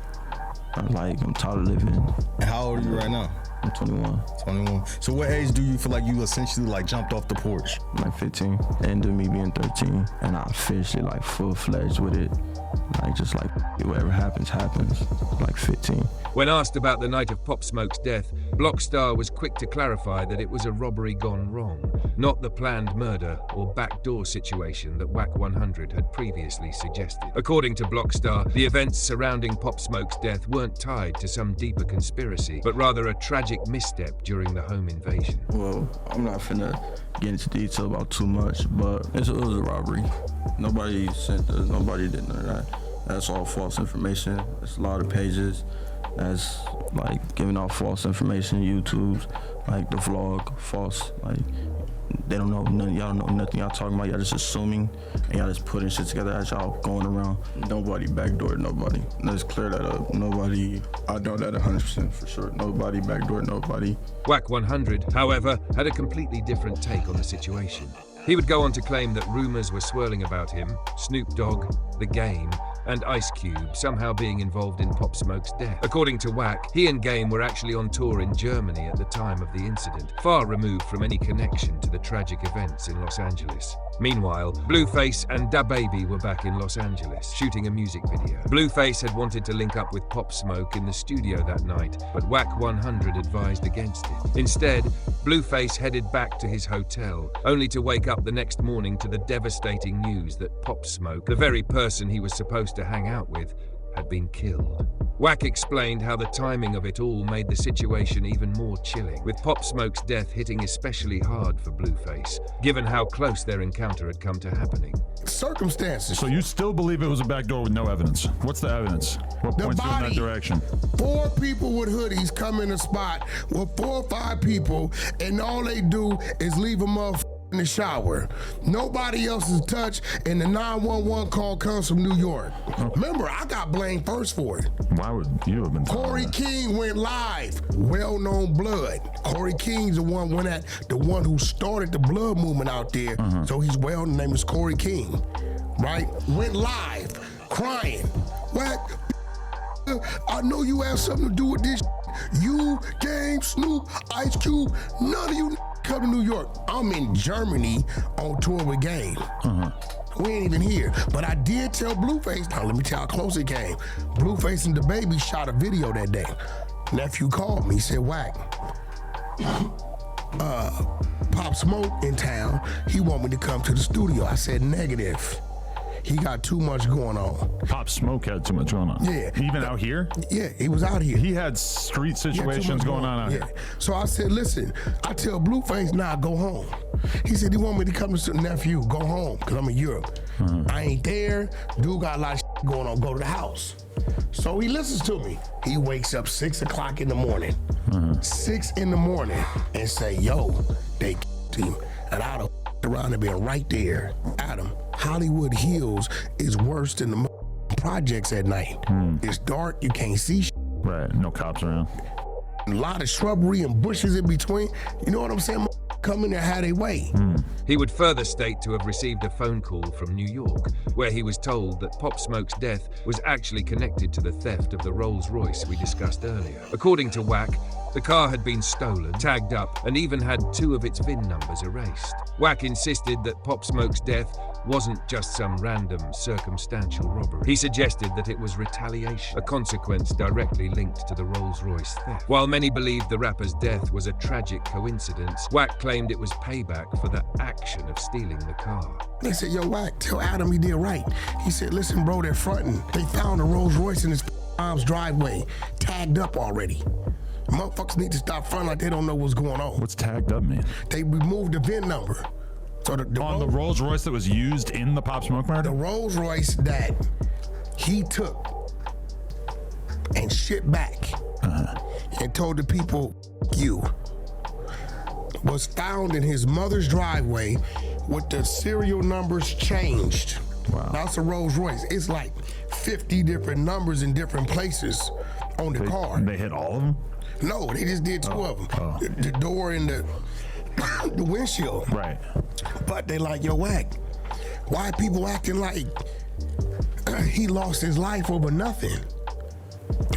I'm tired of living. And how old are you right now? I'm 21. 21. So what age do you feel like you essentially jumped off the porch? Like 15. Ended me being 13. And I officially full-fledged with it. Whatever happens, 15. When asked about the night of Pop Smoke's death, Blockstar was quick to clarify that it was a robbery gone wrong, not the planned murder or backdoor situation that WAC 100 had previously suggested. According to Blockstar, the events surrounding Pop Smoke's death weren't tied to some deeper conspiracy, but rather a tragic misstep during the home invasion. Well, I'm not finna get into detail about too much, but it was a robbery. Nobody sent us, nobody did none of that. That's all false information. It's a lot of pages that's giving out false information, YouTube's, the vlog, false, they don't know nothing, y'all don't know nothing y'all talking about, y'all just assuming, and y'all just putting shit together as y'all going around. Nobody backdoored nobody. Let's clear that up. Nobody, I know that 100% for sure. Nobody backdoored nobody. WAC 100, however, had a completely different take on the situation. He would go on to claim that rumors were swirling about him, Snoop Dogg, The Game, and Ice Cube somehow being involved in Pop Smoke's death. According to WAC, he and Game were actually on tour in Germany at the time of the incident, far removed from any connection to the tragic events in Los Angeles. Meanwhile, Blueface and DaBaby were back in Los Angeles, shooting a music video. Blueface had wanted to link up with Pop Smoke in the studio that night, but WAC 100 advised against it. Instead, Blueface headed back to his hotel, only to wake up the next morning to the devastating news that Pop Smoke, the very person he was supposed to hang out with, had been killed. Wack explained how the timing of it all made the situation even more chilling, with Pop Smoke's death hitting especially hard for Blueface, given how close their encounter had come to happening. Circumstances. So you still believe it was a backdoor with no evidence? What's the evidence? What points you in that direction? 4 people with hoodies come in a spot with 4 or 5 people, and all they do is leave a motherfucker in the shower. Nobody else is touched, and the 911 call comes from New York. Remember, I got blamed first for it. Why would you have been? Corey King went live. Well-known blood. Corey King's the one who started the blood movement out there. So he's well. The name is Corey King, right? Went live, crying. What? I know you have something to do with this. You, Game, Snoop, Ice Cube, none of you come to New York. I'm in Germany on tour with Game. We ain't even here. But I did tell Blueface, now let me tell how close it came. Blueface and the baby shot a video that day. Nephew called me, he said, Wack, Pop Smoke in town, he want me to come to the studio. I said, negative. He got too much going on. Pop Smoke had too much going on. Yeah. Even out here? Yeah, he was out here. He had street situations going on out here. So I said, listen, I tell Blueface, nah, go home. He said, he want me to come to nephew, go home, because I'm in Europe. I ain't there. Dude got a lot of shit going on, go to the house. So he listens to me. He wakes up 6 o'clock in the morning. 6 in the morning and say, yo, they him. And I'd have around and been right there. Adam, Hollywood Hills is worse than the projects at night. It's dark, you can't see shit. Right, no cops around. A lot of shrubbery and bushes in between. You know what I'm saying? Come in there, had a way. He would further state to have received a phone call from New York, where he was told that Pop Smoke's death was actually connected to the theft of the Rolls-Royce we discussed earlier. According to Wack, the car had been stolen, tagged up, and even had 2 of its VIN numbers erased. Wack insisted that Pop Smoke's death wasn't just some random, circumstantial robbery. He suggested that it was retaliation, a consequence directly linked to the Rolls-Royce theft. While many believed the rapper's death was a tragic coincidence, Wack claimed it was payback for the action of stealing the car. They said, yo, Wack, tell Adam he did right. He said, listen, bro, they're fronting. They found a Rolls-Royce in his mom's driveway, tagged up already. Motherfuckers need to stop fronting like they don't know what's going on. What's tagged up mean? They removed the VIN number. So the Rolls Royce that was used in the Pop Smoke murder? The Rolls Royce that he took and shipped back and told the people, you, was found in his mother's driveway with the serial numbers changed. Wow. That's a Rolls Royce. It's like 50 different numbers in different places on the car. They hit all of them? No, they just did 2 of them. The door and the windshield. Right. But they like, yo, Wack, why people acting like he lost his life over nothing?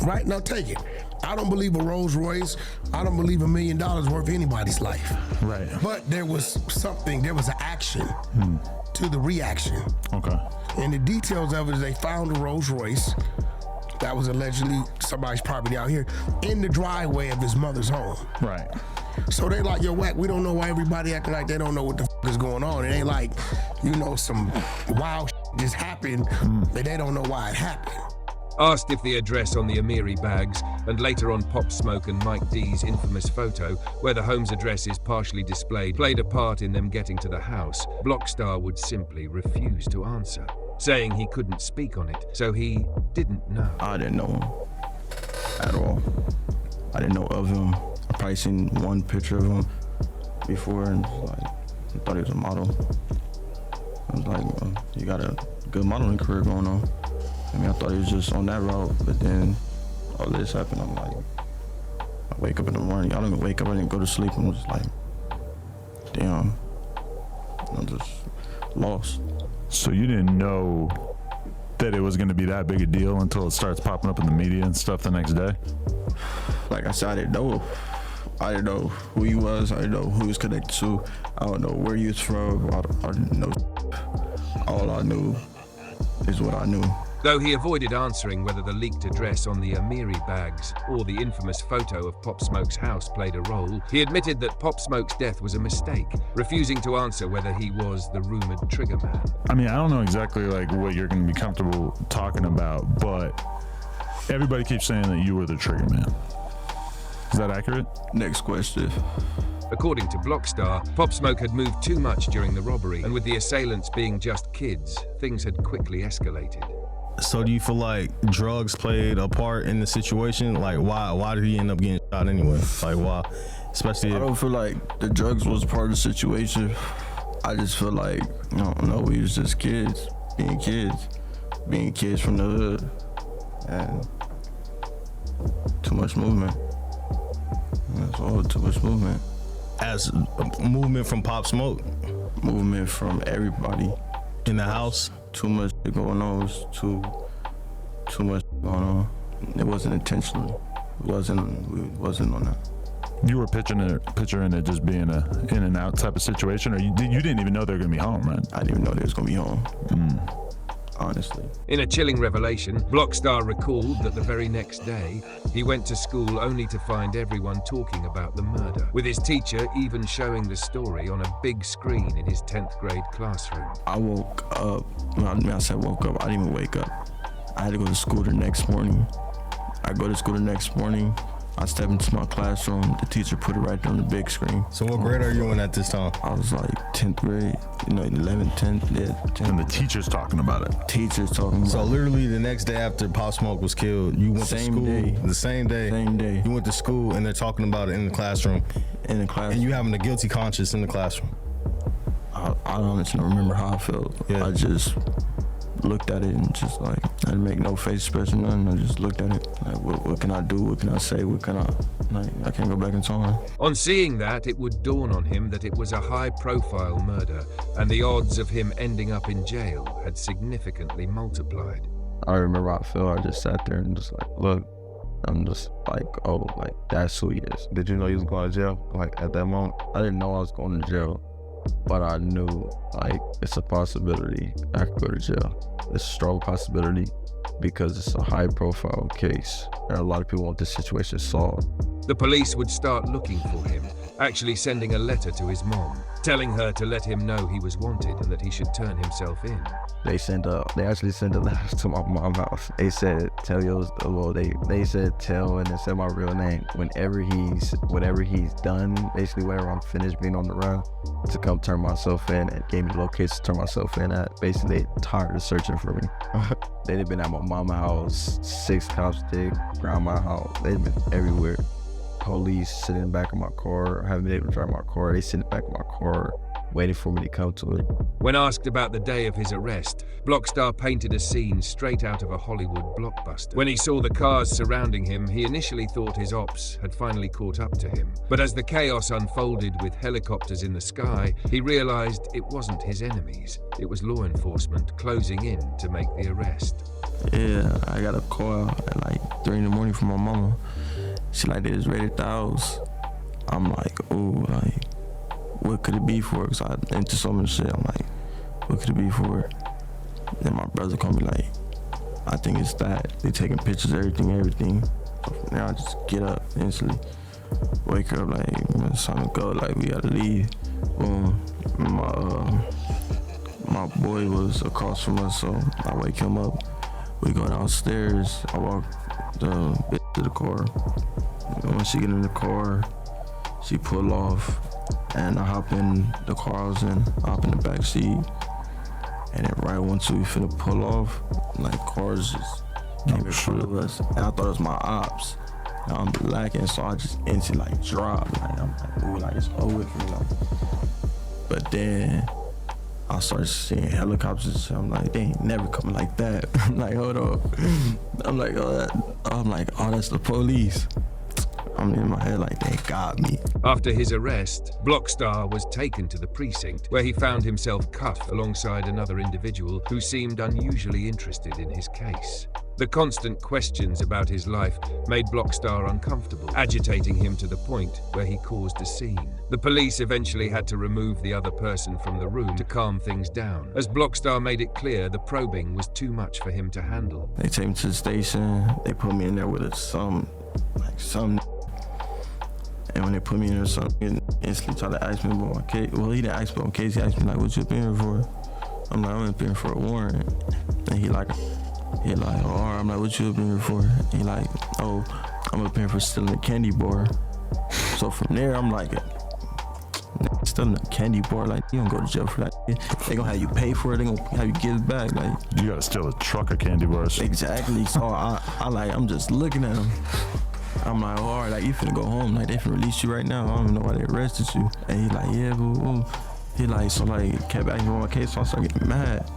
Right? Now take it. I don't believe a Rolls Royce. I don't believe $1 million worth anybody's life. Right. But there was something, there was an action to the reaction. Okay. And the details of it is they found a Rolls Royce that was allegedly somebody's property out here in the driveway of his mother's home. Right. So they like, yo, Wack, we don't know why everybody acting like they don't know what the is going on. It ain't like, you know, some wild just happened that they don't know why it happened. Asked if the address on the Amiri bags, and later on Pop Smoke and Mike D's infamous photo, where the home's address is partially displayed, played a part in them getting to the house, Blockstar would simply refuse to answer, saying he couldn't speak on it, so he didn't know. I didn't know him at all. I didn't know of him. I probably seen one picture of him before, and like, I thought he was a model. I was like, well, you got a good modeling career going on. I mean, I thought he was just on that route, but then all this happened. I'm like, I wake up in the morning. I don't even wake up. I didn't go to sleep. I'm just like, damn. I'm just lost. So you didn't know that it was going to be that big a deal until it starts popping up in the media and stuff the next day? Like I said, I didn't know. I didn't know who he was. I didn't know who he was connected to. I don't know where he was from. I didn't know. All I knew is what I knew. Though he avoided answering whether the leaked address on the Amiri bags or the infamous photo of Pop Smoke's house played a role, he admitted that Pop Smoke's death was a mistake, refusing to answer whether he was the rumored trigger man. I mean, I don't know exactly like what you're going to be comfortable talking about, but Everybody keeps saying that you were the trigger man. Is that accurate? Next question. According to Blockstar, Pop Smoke had moved too much during the robbery, and with the assailants being just kids, things had quickly escalated. So do you feel like drugs played a part in the situation? Like, why did he end up getting shot anyway? Like, why? Especially I don't feel like the drugs was part of the situation. I just feel like, I don't know, we was just kids being kids from the hood, and too much movement. That's all, too much movement. As movement from Pop Smoke? Movement from everybody. In the house? Too much going on. It was too much going on. It wasn't intentional. It wasn't on that. You were picturing it just being a in and out type of situation, or you didn't even know they were gonna be home, right? I didn't even know they was gonna be home. Honestly. In a chilling revelation, Blockstar recalled that the very next day, he went to school only to find everyone talking about the murder, with his teacher even showing the story on a big screen in his 10th grade classroom. I woke up, I said woke up, I didn't even wake up. I had to go to school the next morning. I go to school the next morning, I step into my classroom, the teacher put it right there on the big screen. So what grade are you in at this time? I was like 10th grade, 11th, 10th, yeah. 10th. And the teacher's talking about it. Teacher's talking about it. So literally the next day after Pop Smoke was killed, you went to school. The same day. Same day. You went to school and they're talking about it in the classroom. And you having a guilty conscience in the classroom. I honestly don't remember how I felt. Yeah. I just looked at it and just like, I didn't make no face expression, nothing. I just looked at it. Like, what can I do? What can I say? What can I can't go back in time. On seeing that, it would dawn on him that it was a high-profile murder, and the odds of him ending up in jail had significantly multiplied. I remember how I felt. I just sat there and just like, look, I'm just like, oh, like, that's who he is. Did you know you was going to jail? Like, at that moment? I didn't know I was going to jail, but I knew, like, it's a possibility I could go to jail. It's a strong possibility because it's a high-profile case, and a lot of people want this situation solved. The police would start looking for him, actually sending a letter to his mom, telling her to let him know he was wanted and that he should turn himself in. They actually sent a letter to my mom's house. They said, they said tell, and they said my real name. Whatever he's done, basically whenever I'm finished being on the run, to come turn myself in, and gave me the location to turn myself in at. Basically, they tired of searching for me. They'd been at my mama's house, 6 cops did, around my house. They'd been everywhere. Police sitting in the back of my car, haven't been able to drive my car. They sit in the back of my car, waiting for me to come to it. When asked about the day of his arrest, Blockstar painted a scene straight out of a Hollywood blockbuster. When he saw the cars surrounding him, he initially thought his ops had finally caught up to him. But as the chaos unfolded with helicopters in the sky, he realized it wasn't his enemies. It was law enforcement closing in to make the arrest. Yeah, I got a call at like 3 in the morning from my mama. She like, they just raided the house. I'm like, ooh, like, what could it be for? Because I into so much shit. I'm like, what could it be for? Then my brother called me like, I think it's that. They taking pictures, everything. So from there, I just get up instantly. Wake up like, it's time to go, like, we gotta leave. Boom. My boy was across from us, so I wake him up. We go downstairs. I walk the bitch to the car. And when she get in the car, she pull off, and I hop in the car I was in. I hop in the back seat, and then right once we finna pull off, like, cars just came in front of us, and I thought it was my ops. And I'm lacking, so I just instantly like dropped. Like, I'm like, ooh, like, it's over for me. Like. But then I started seeing helicopters. I'm like, they ain't never coming like that. I'm like, hold up. I'm like, oh, that's the police. I'm in my head like, they got me. After his arrest, Blockstar was taken to the precinct, where he found himself cuffed alongside another individual who seemed unusually interested in his case. The constant questions about his life made Blockstar uncomfortable, agitating him to the point where he caused a scene. The police eventually had to remove the other person from the room to calm things down, as Blockstar made it clear the probing was too much for him to handle. They take me to the station. They put me in there with some. And when they put me in there, some instantly tried to ask me about my case. Well, he didn't ask me about my case. He asked me like, what you been here for? I'm like, I'm been here for a warrant. And He like, oh, I'm like, what you up in here for? He like, oh, I'm up here for stealing a candy bar. So from there, I'm like, stealing a candy bar, like, you don't go to jail for that. They gonna have you pay for it, they gonna have you give it back, like. You gotta steal a truck of candy bars. Exactly, so I'm just looking at him. I'm like, oh, all right, like, you finna go home, like, they finna release you right now. I don't even know why they arrested you. And he like, yeah, boo. He like, so like, kept asking for my case, so I started getting mad.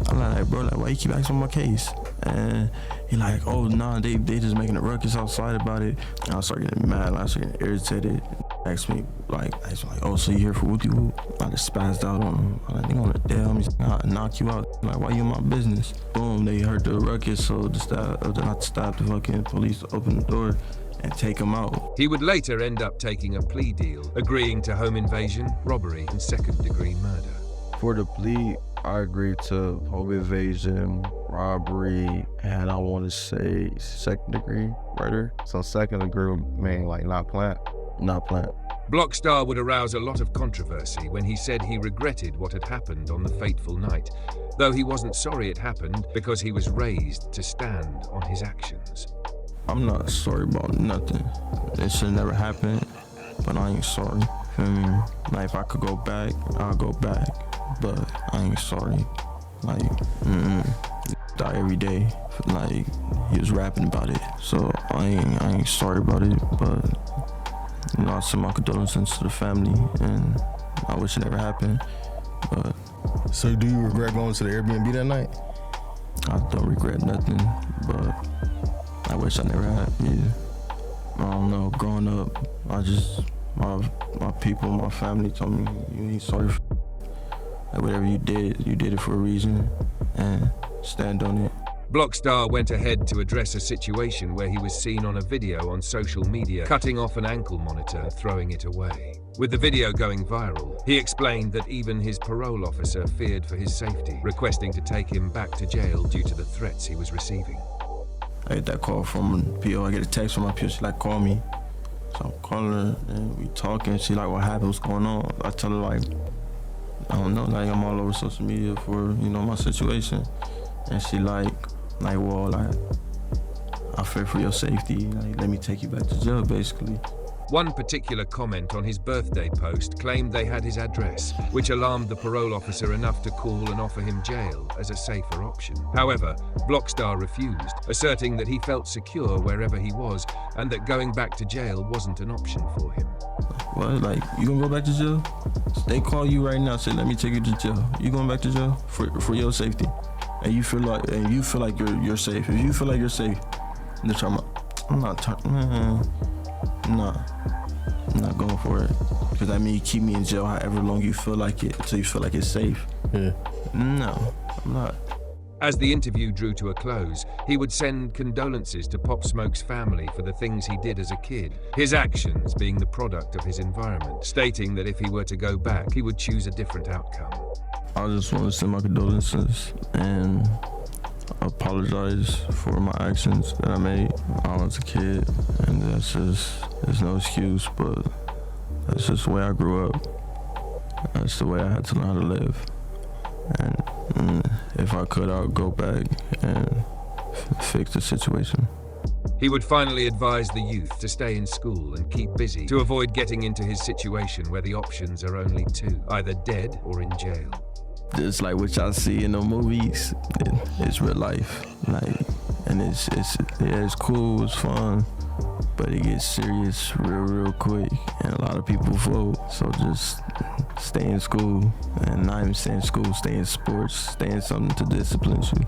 I'm like, bro, like, why you keep asking for my case? And he like, oh, nah, they just making a ruckus outside about it. And I started getting mad, I started getting irritated. Asked me, like, oh, so you here for whoopie whoop? I just spazzed out on him. I like, they gonna damn me, I'll knock you out. Like, why you in my business? Boom, they heard the ruckus, so not to stop the fucking police to open the door and take him out. He would later end up taking a plea deal, agreeing to home invasion, robbery, and second-degree murder. For the plea, I agreed to home invasion, robbery, and I want to say second-degree murder. So second-degree meaning like not plant. Blockstar would arouse a lot of controversy when he said he regretted what had happened on the fateful night, though he wasn't sorry it happened because he was raised to stand on his actions. I'm not sorry about nothing. It should never happen, but I ain't sorry. Feel me? Like, if I could go back, I'll go back, but I ain't sorry. Like, die every day. Like, he was rapping about it, so I ain't sorry about it, but you know, I send my condolences to the family, and I wish it never happened, but. So do you regret going to the Airbnb that night? I don't regret nothing, but I wish I never had. Yeah. I don't know, growing up, my people, my family told me, you ain't sorry for like, whatever you did it for a reason, and stand on it. Blockstar went ahead to address a situation where he was seen on a video on social media cutting off an ankle monitor and throwing it away. With the video going viral, he explained that even his parole officer feared for his safety, requesting to take him back to jail due to the threats he was receiving. I get that call from PO, I get a text from my PO, she like, call me. So I'm calling her, and we talking, she like, what happened, what's going on? I tell her like, I don't know, like I'm all over social media for, you know, my situation. And she like, well, like, I fear for your safety, like, let me take you back to jail, basically. One particular comment on his birthday post claimed they had his address, which alarmed the parole officer enough to call and offer him jail as a safer option. However, Blockstar refused, asserting that he felt secure wherever he was and that going back to jail wasn't an option for him. What, like, you gonna go back to jail? They call you right now, say, let me take you to jail. You going back to jail for your safety? And you feel like you're safe. If you feel like you're safe, they're talking about, I'm not going for it. Because I mean, you keep me in jail however long you feel like it, until you feel like it's safe. Yeah. No, I'm not. As the interview drew to a close, he would send condolences to Pop Smoke's family for the things he did as a kid, his actions being the product of his environment, stating that if he were to go back, he would choose a different outcome. I just want to send my condolences and apologize for my actions that I made when I was a kid. And there's no excuse, but that's just the way I grew up. That's the way I had to learn how to live. And if I could, I would go back and fix the situation. He would finally advise the youth to stay in school and keep busy to avoid getting into his situation where the options are only two, either dead or in jail. Just like what y'all see in the movies, it's real life. Like, and it's cool, it's fun, but it gets serious real quick, and a lot of people vote. So just stay in school, and not even stay in school, stay in sports, stay in something to discipline you.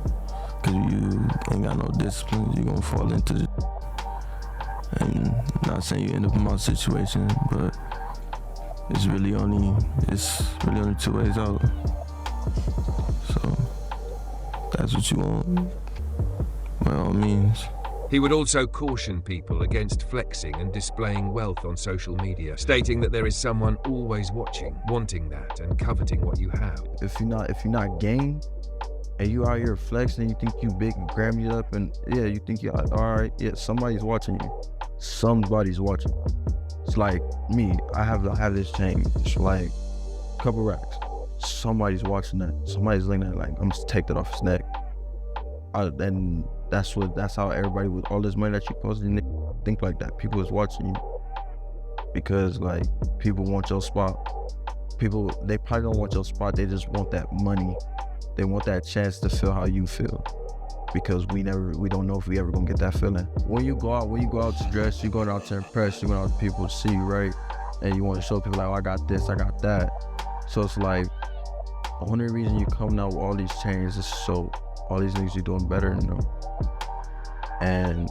Cause you ain't got no discipline, you're gonna fall into it. And not saying you end up in my situation, but it's really only two ways out. So that's what you want, by all means. He would also caution people against flexing and displaying wealth on social media, stating that there is someone always watching, wanting that and coveting what you have. If you're not game, and you out here flexing, you think you big and grab you up, and yeah, you think you're all right. Yeah, somebody's watching you. Somebody's watching. It's like me. I have this chain. It's like a couple racks. Somebody's watching that. Somebody's looking at it like, I'm just take that off his neck. then that's how everybody with all this money that you posting think like that. People is watching you because like people want your spot. People, they probably don't want your spot. They just want that money. They want that chance to feel how you feel, because we don't know if we ever gonna get that feeling. When you go out to dress, you're going out to impress, you're going out to people to see you, right? And you want to show people like, oh, I got this, I got that. So it's like, the only reason you coming out with all these chains is so all these niggas you doing better than them. And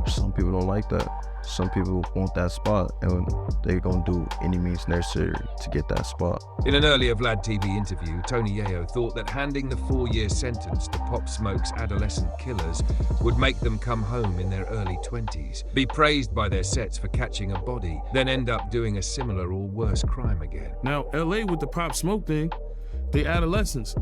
some people don't like that. Some people want that spot, and they're gonna do any means necessary to get that spot. In an earlier Vlad TV interview, Tony Yayo thought that handing the 4-year sentence to Pop Smoke's adolescent killers would make them come home in their early 20s, be praised by their sets for catching a body, then end up doing a similar or worse crime again. Now, LA with the Pop Smoke thing, the adolescents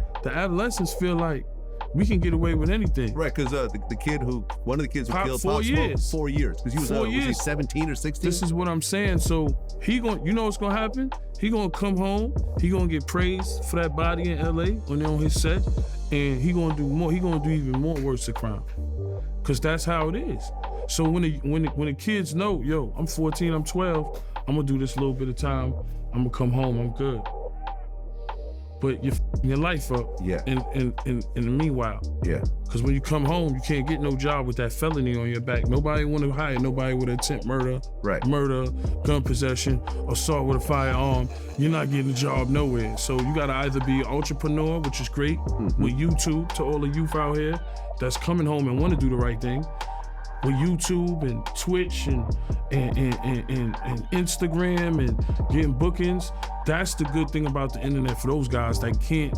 feel like we can get away with anything. Right, because one of the kids who killed Pop 4 years. Smoke, 4 years, because he was, 4 years. Was he 17 or 16? This is what I'm saying. So you know what's gonna happen? He gonna come home. He gonna get praised for that body in LA on his set, and he gonna do more. He gonna do even more worse crime, because that's how it is. So when the kids know, yo, I'm 14, I'm 12, I'm gonna do this little bit of time. I'm gonna come home. I'm good. But you're f***ing your life up. Yeah. In the meanwhile. Yeah. Because when you come home, you can't get no job with that felony on your back. Nobody want to hire nobody with attempt murder, murder, gun possession, assault with a firearm. You're not getting a job nowhere. So you got to either be an entrepreneur, which is great, with YouTube, to all the youth out here that's coming home and want to do the right thing. With YouTube and Twitch and Instagram and getting bookings. That's the good thing about the internet for those guys that can't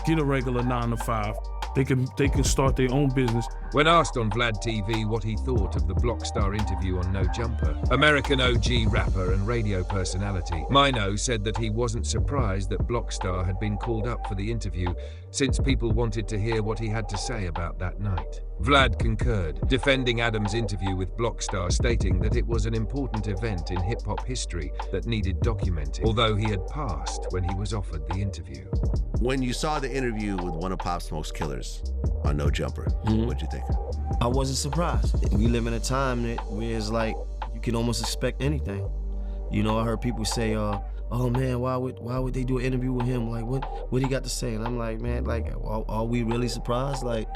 get a regular 9 to 5. They can start their own business. When asked on Vlad TV what he thought of the Blockstar interview on No Jumper, American OG rapper and radio personality Mino said that he wasn't surprised that Blockstar had been called up for the interview, since people wanted to hear what he had to say about that night. Vlad concurred, defending Adam's interview with Blockstar, stating that it was an important event in hip-hop history that needed documenting, although he had passed when he was offered the interview. When you saw the interview with one of Pop Smoke's killers on No Jumper, what'd you think? I wasn't surprised. We live in a time where it's like you can almost expect anything. You know, I heard people say, oh man, why would they do an interview with him? Like, what he got to say? And I'm like, man, like, are we really surprised? Like,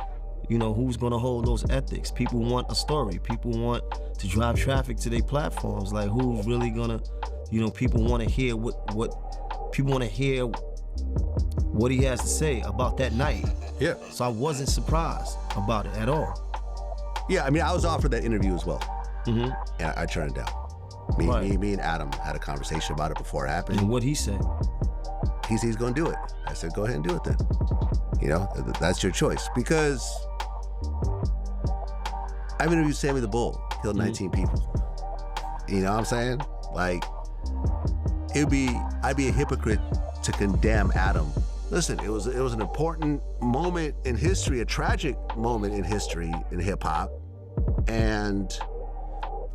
you know, who's gonna hold those ethics? People want a story. People want to drive traffic to their platforms. Like, who's really gonna, you know, people want to hear what he has to say about that night. Yeah. So I wasn't surprised about it at all. Yeah, I mean, I was offered that interview as well. And I turned it down. Me and Adam had a conversation about it before it happened. And what'd he say? He said he's gonna do it. I said, go ahead and do it then. You know, that's your choice. Because I've interviewed Sammy the Bull, killed 19 people. You know what I'm saying? Like, I'd be a hypocrite to condemn Adam. Listen, it was an important moment in history, a tragic moment in history in hip hop, and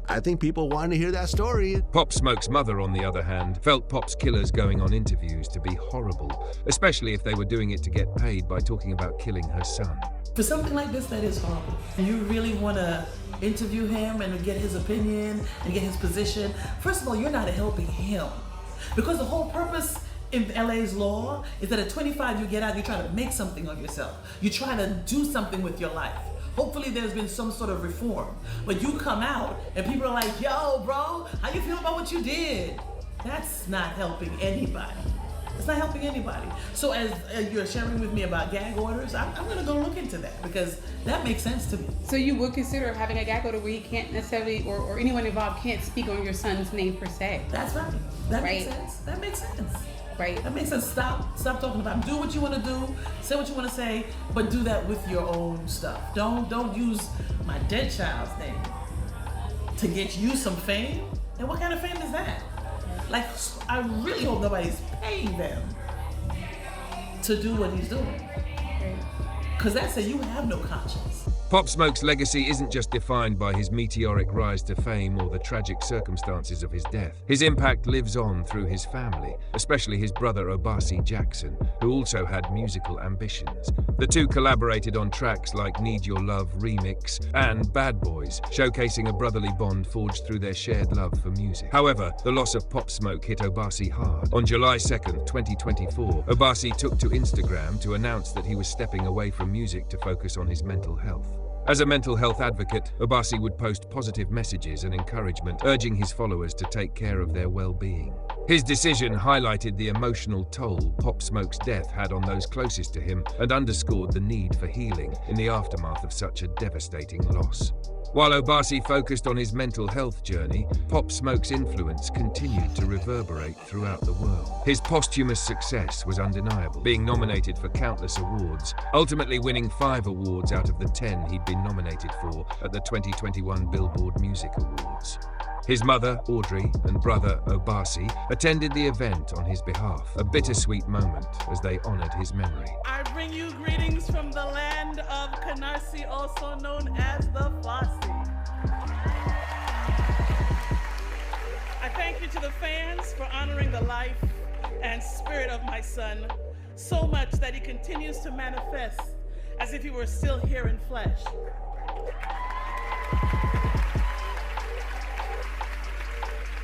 I think people wanted to hear that story. Pop Smoke's mother, on the other hand, felt Pop's killers going on interviews to be horrible, especially if they were doing it to get paid by talking about killing her son. For something like this, that is horrible. You really want to interview him and get his opinion and get his position. First of all, you're not helping him, because the whole purpose in LA's law is that at 25 you get out, you try to make something of yourself. You try to do something with your life. Hopefully there's been some sort of reform. But you come out and people are like, yo, bro, how you feel about what you did? That's not helping anybody. It's not helping anybody. So as you're sharing with me about gag orders, I'm gonna go look into that, because that makes sense to me. So you would consider having a gag order where you can't necessarily, or anyone involved can't speak on your son's name per se? That's right. That makes sense. That makes sense. Right. That makes sense. Stop talking about him. Do what you want to do, say what you want to say, but do that with your own stuff. Don't use my dead child's name to get you some fame. And what kind of fame is that? Like, I really hope nobody's paying them to do what he's doing. Because that's it, you have no conscience. Pop Smoke's legacy isn't just defined by his meteoric rise to fame or the tragic circumstances of his death. His impact lives on through his family, especially his brother Bashar Jackson, who also had musical ambitions. The two collaborated on tracks like Need Your Love Remix and Bad Boys, showcasing a brotherly bond forged through their shared love for music. However, the loss of Pop Smoke hit Bashar hard. On July 2nd, 2024, Bashar took to Instagram to announce that he was stepping away from music to focus on his mental health. As a mental health advocate, Bashar would post positive messages and encouragement, urging his followers to take care of their well-being. His decision highlighted the emotional toll Pop Smoke's death had on those closest to him and underscored the need for healing in the aftermath of such a devastating loss. While Bashar focused on his mental health journey, Pop Smoke's influence continued to reverberate throughout the world. His posthumous success was undeniable, being nominated for countless awards, ultimately winning 5 awards out of the 10 he'd been nominated for at the 2021 Billboard Music Awards. His mother, Audrey, and brother, Bashar, attended the event on his behalf, a bittersweet moment as they honored his memory. I bring you greetings from the land of Canarsie, also known as the Fosse. I thank you to the fans for honoring the life and spirit of my son so much that he continues to manifest as if he were still here in flesh.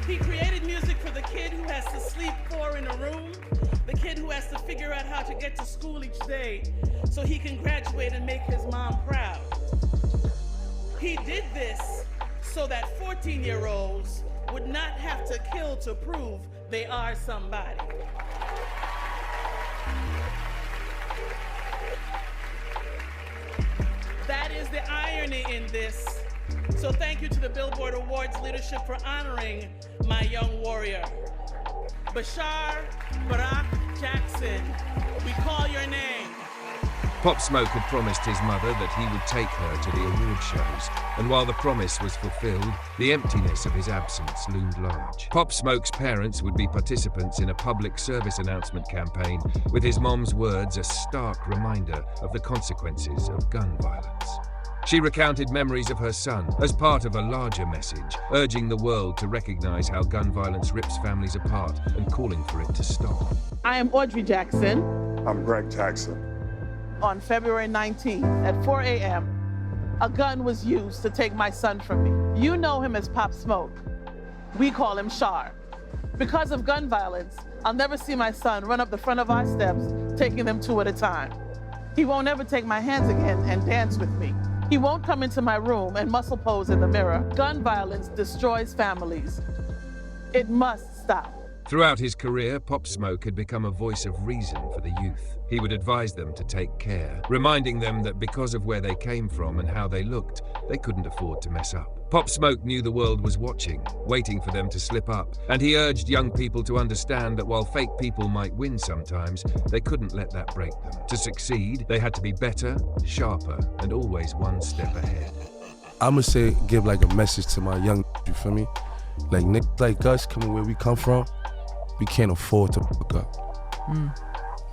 He created music for the kid who has to sleep 4 in a room, the kid who has to figure out how to get to school each day so he can graduate and make his mom proud. He did this so that 14-year-olds would not have to kill to prove they are somebody. That is the irony in this. So thank you to the Billboard Awards leadership for honoring my young warrior. Bashar Barakah Jackson, we call your name. Pop Smoke had promised his mother that he would take her to the award shows, and while the promise was fulfilled, the emptiness of his absence loomed large. Pop Smoke's parents would be participants in a public service announcement campaign, with his mom's words a stark reminder of the consequences of gun violence. She recounted memories of her son as part of a larger message, urging the world to recognize how gun violence rips families apart and calling for it to stop. I am Audrey Jackson. I'm Greg Jackson. On February 19th at 4 a.m., a gun was used to take my son from me. You know him as Pop Smoke. We call him Shar. Because of gun violence, I'll never see my son run up the front of our steps, taking them 2 at a time. He won't ever take my hands again and dance with me. He won't come into my room and muscle pose in the mirror. Gun violence destroys families. It must stop. Throughout his career, Pop Smoke had become a voice of reason for the youth. He would advise them to take care, reminding them that because of where they came from and how they looked, they couldn't afford to mess up. Pop Smoke knew the world was watching, waiting for them to slip up, and he urged young people to understand that while fake people might win sometimes, they couldn't let that break them. To succeed, they had to be better, sharper, and always one step ahead. I'ma say, give like a message to my young, you feel me? Like niggas like us, coming where we come from, we can't afford to fuck up.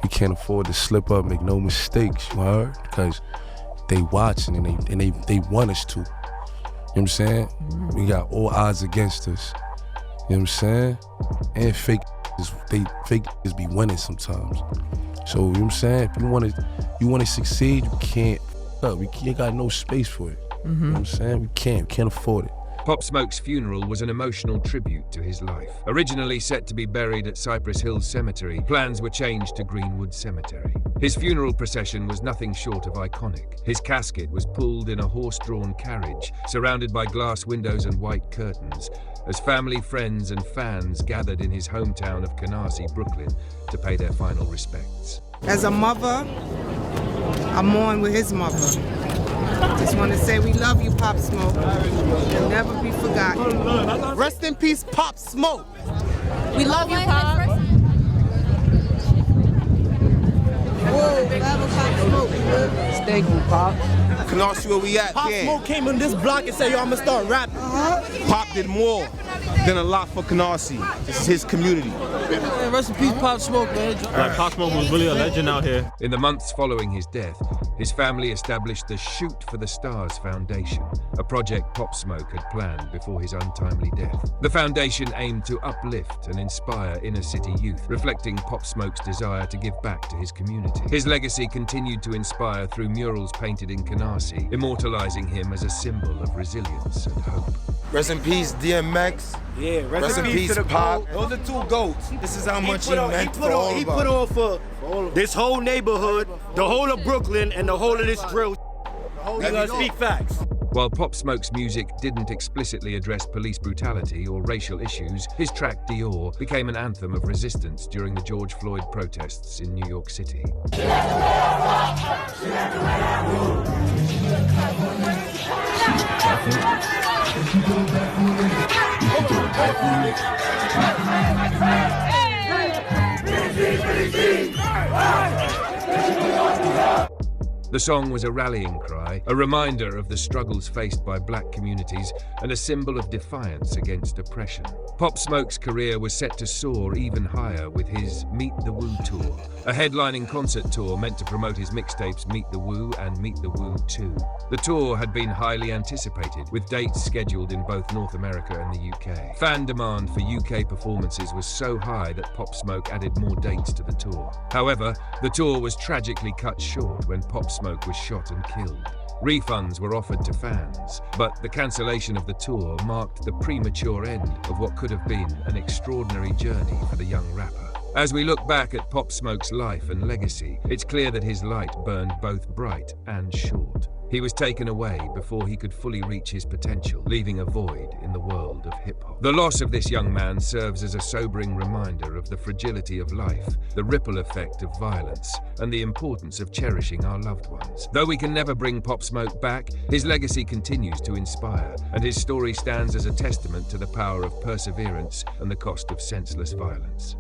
We can't afford to slip up, make no mistakes, you heard? Because they watching and they want us to. You know what I'm saying? We got all odds against us. You know what I'm saying? And fake is be winning sometimes. So you know what I'm saying? If you wanna succeed, you can't fuck up. We ain't got no space for it. You know what I'm saying? We can't afford it. Pop Smoke's funeral was an emotional tribute to his life. Originally set to be buried at Cypress Hills Cemetery, plans were changed to Greenwood Cemetery. His funeral procession was nothing short of iconic. His casket was pulled in a horse-drawn carriage, surrounded by glass windows and white curtains, as family, friends, and fans gathered in his hometown of Canarsie, Brooklyn, to pay their final respects. As a mother, I mourn with his mother. Just want to say we love you, Pop Smoke. You'll never be forgotten. Rest in peace, Pop Smoke. We love you, Pop. Whoa, Pop Smoke. Thank you, Pop. Canarsie, where we at? Pop Smoke came on this block and said, yo, I'm gonna start rapping. Pop did more than a lot for Canarsie. This is his community. Man, rest in peace, Pop Smoke, man. Like, Pop Smoke was really a legend out here. In the months following his death, his family established the Shoot for the Stars Foundation, a project Pop Smoke had planned before his untimely death. The foundation aimed to uplift and inspire inner-city youth, reflecting Pop Smoke's desire to give back to his community. His legacy continued to inspire through murals painted in Canarsie, immortalizing him as a symbol of resilience and hope. Rest in peace, DMX. Yeah, rest in peace to the Pop. GOAT. Those are two GOATs. This is how much he meant for all of us. He put on for this whole neighborhood, the whole of Brooklyn, and the whole of this drill. We gotta speak facts. While Pop Smoke's music didn't explicitly address police brutality or racial issues, his track Dior became an anthem of resistance during the George Floyd protests in New York City. The song was a rallying cry, a reminder of the struggles faced by black communities, and a symbol of defiance against oppression. Pop Smoke's career was set to soar even higher with his Meet the Woo tour, a headlining concert tour meant to promote his mixtapes Meet the Woo and Meet the Woo 2. The tour had been highly anticipated, with dates scheduled in both North America and the UK. Fan demand for UK performances was so high that Pop Smoke added more dates to the tour. However, the tour was tragically cut short when Pop Smoke was shot and killed. Refunds were offered to fans, but the cancellation of the tour marked the premature end of what could have been an extraordinary journey for the young rapper. As we look back at Pop Smoke's life and legacy, it's clear that his light burned both bright and short. He was taken away before he could fully reach his potential, leaving a void in the world of hip-hop. The loss of this young man serves as a sobering reminder of the fragility of life, the ripple effect of violence, and the importance of cherishing our loved ones. Though we can never bring Pop Smoke back, his legacy continues to inspire, and his story stands as a testament to the power of perseverance and the cost of senseless violence.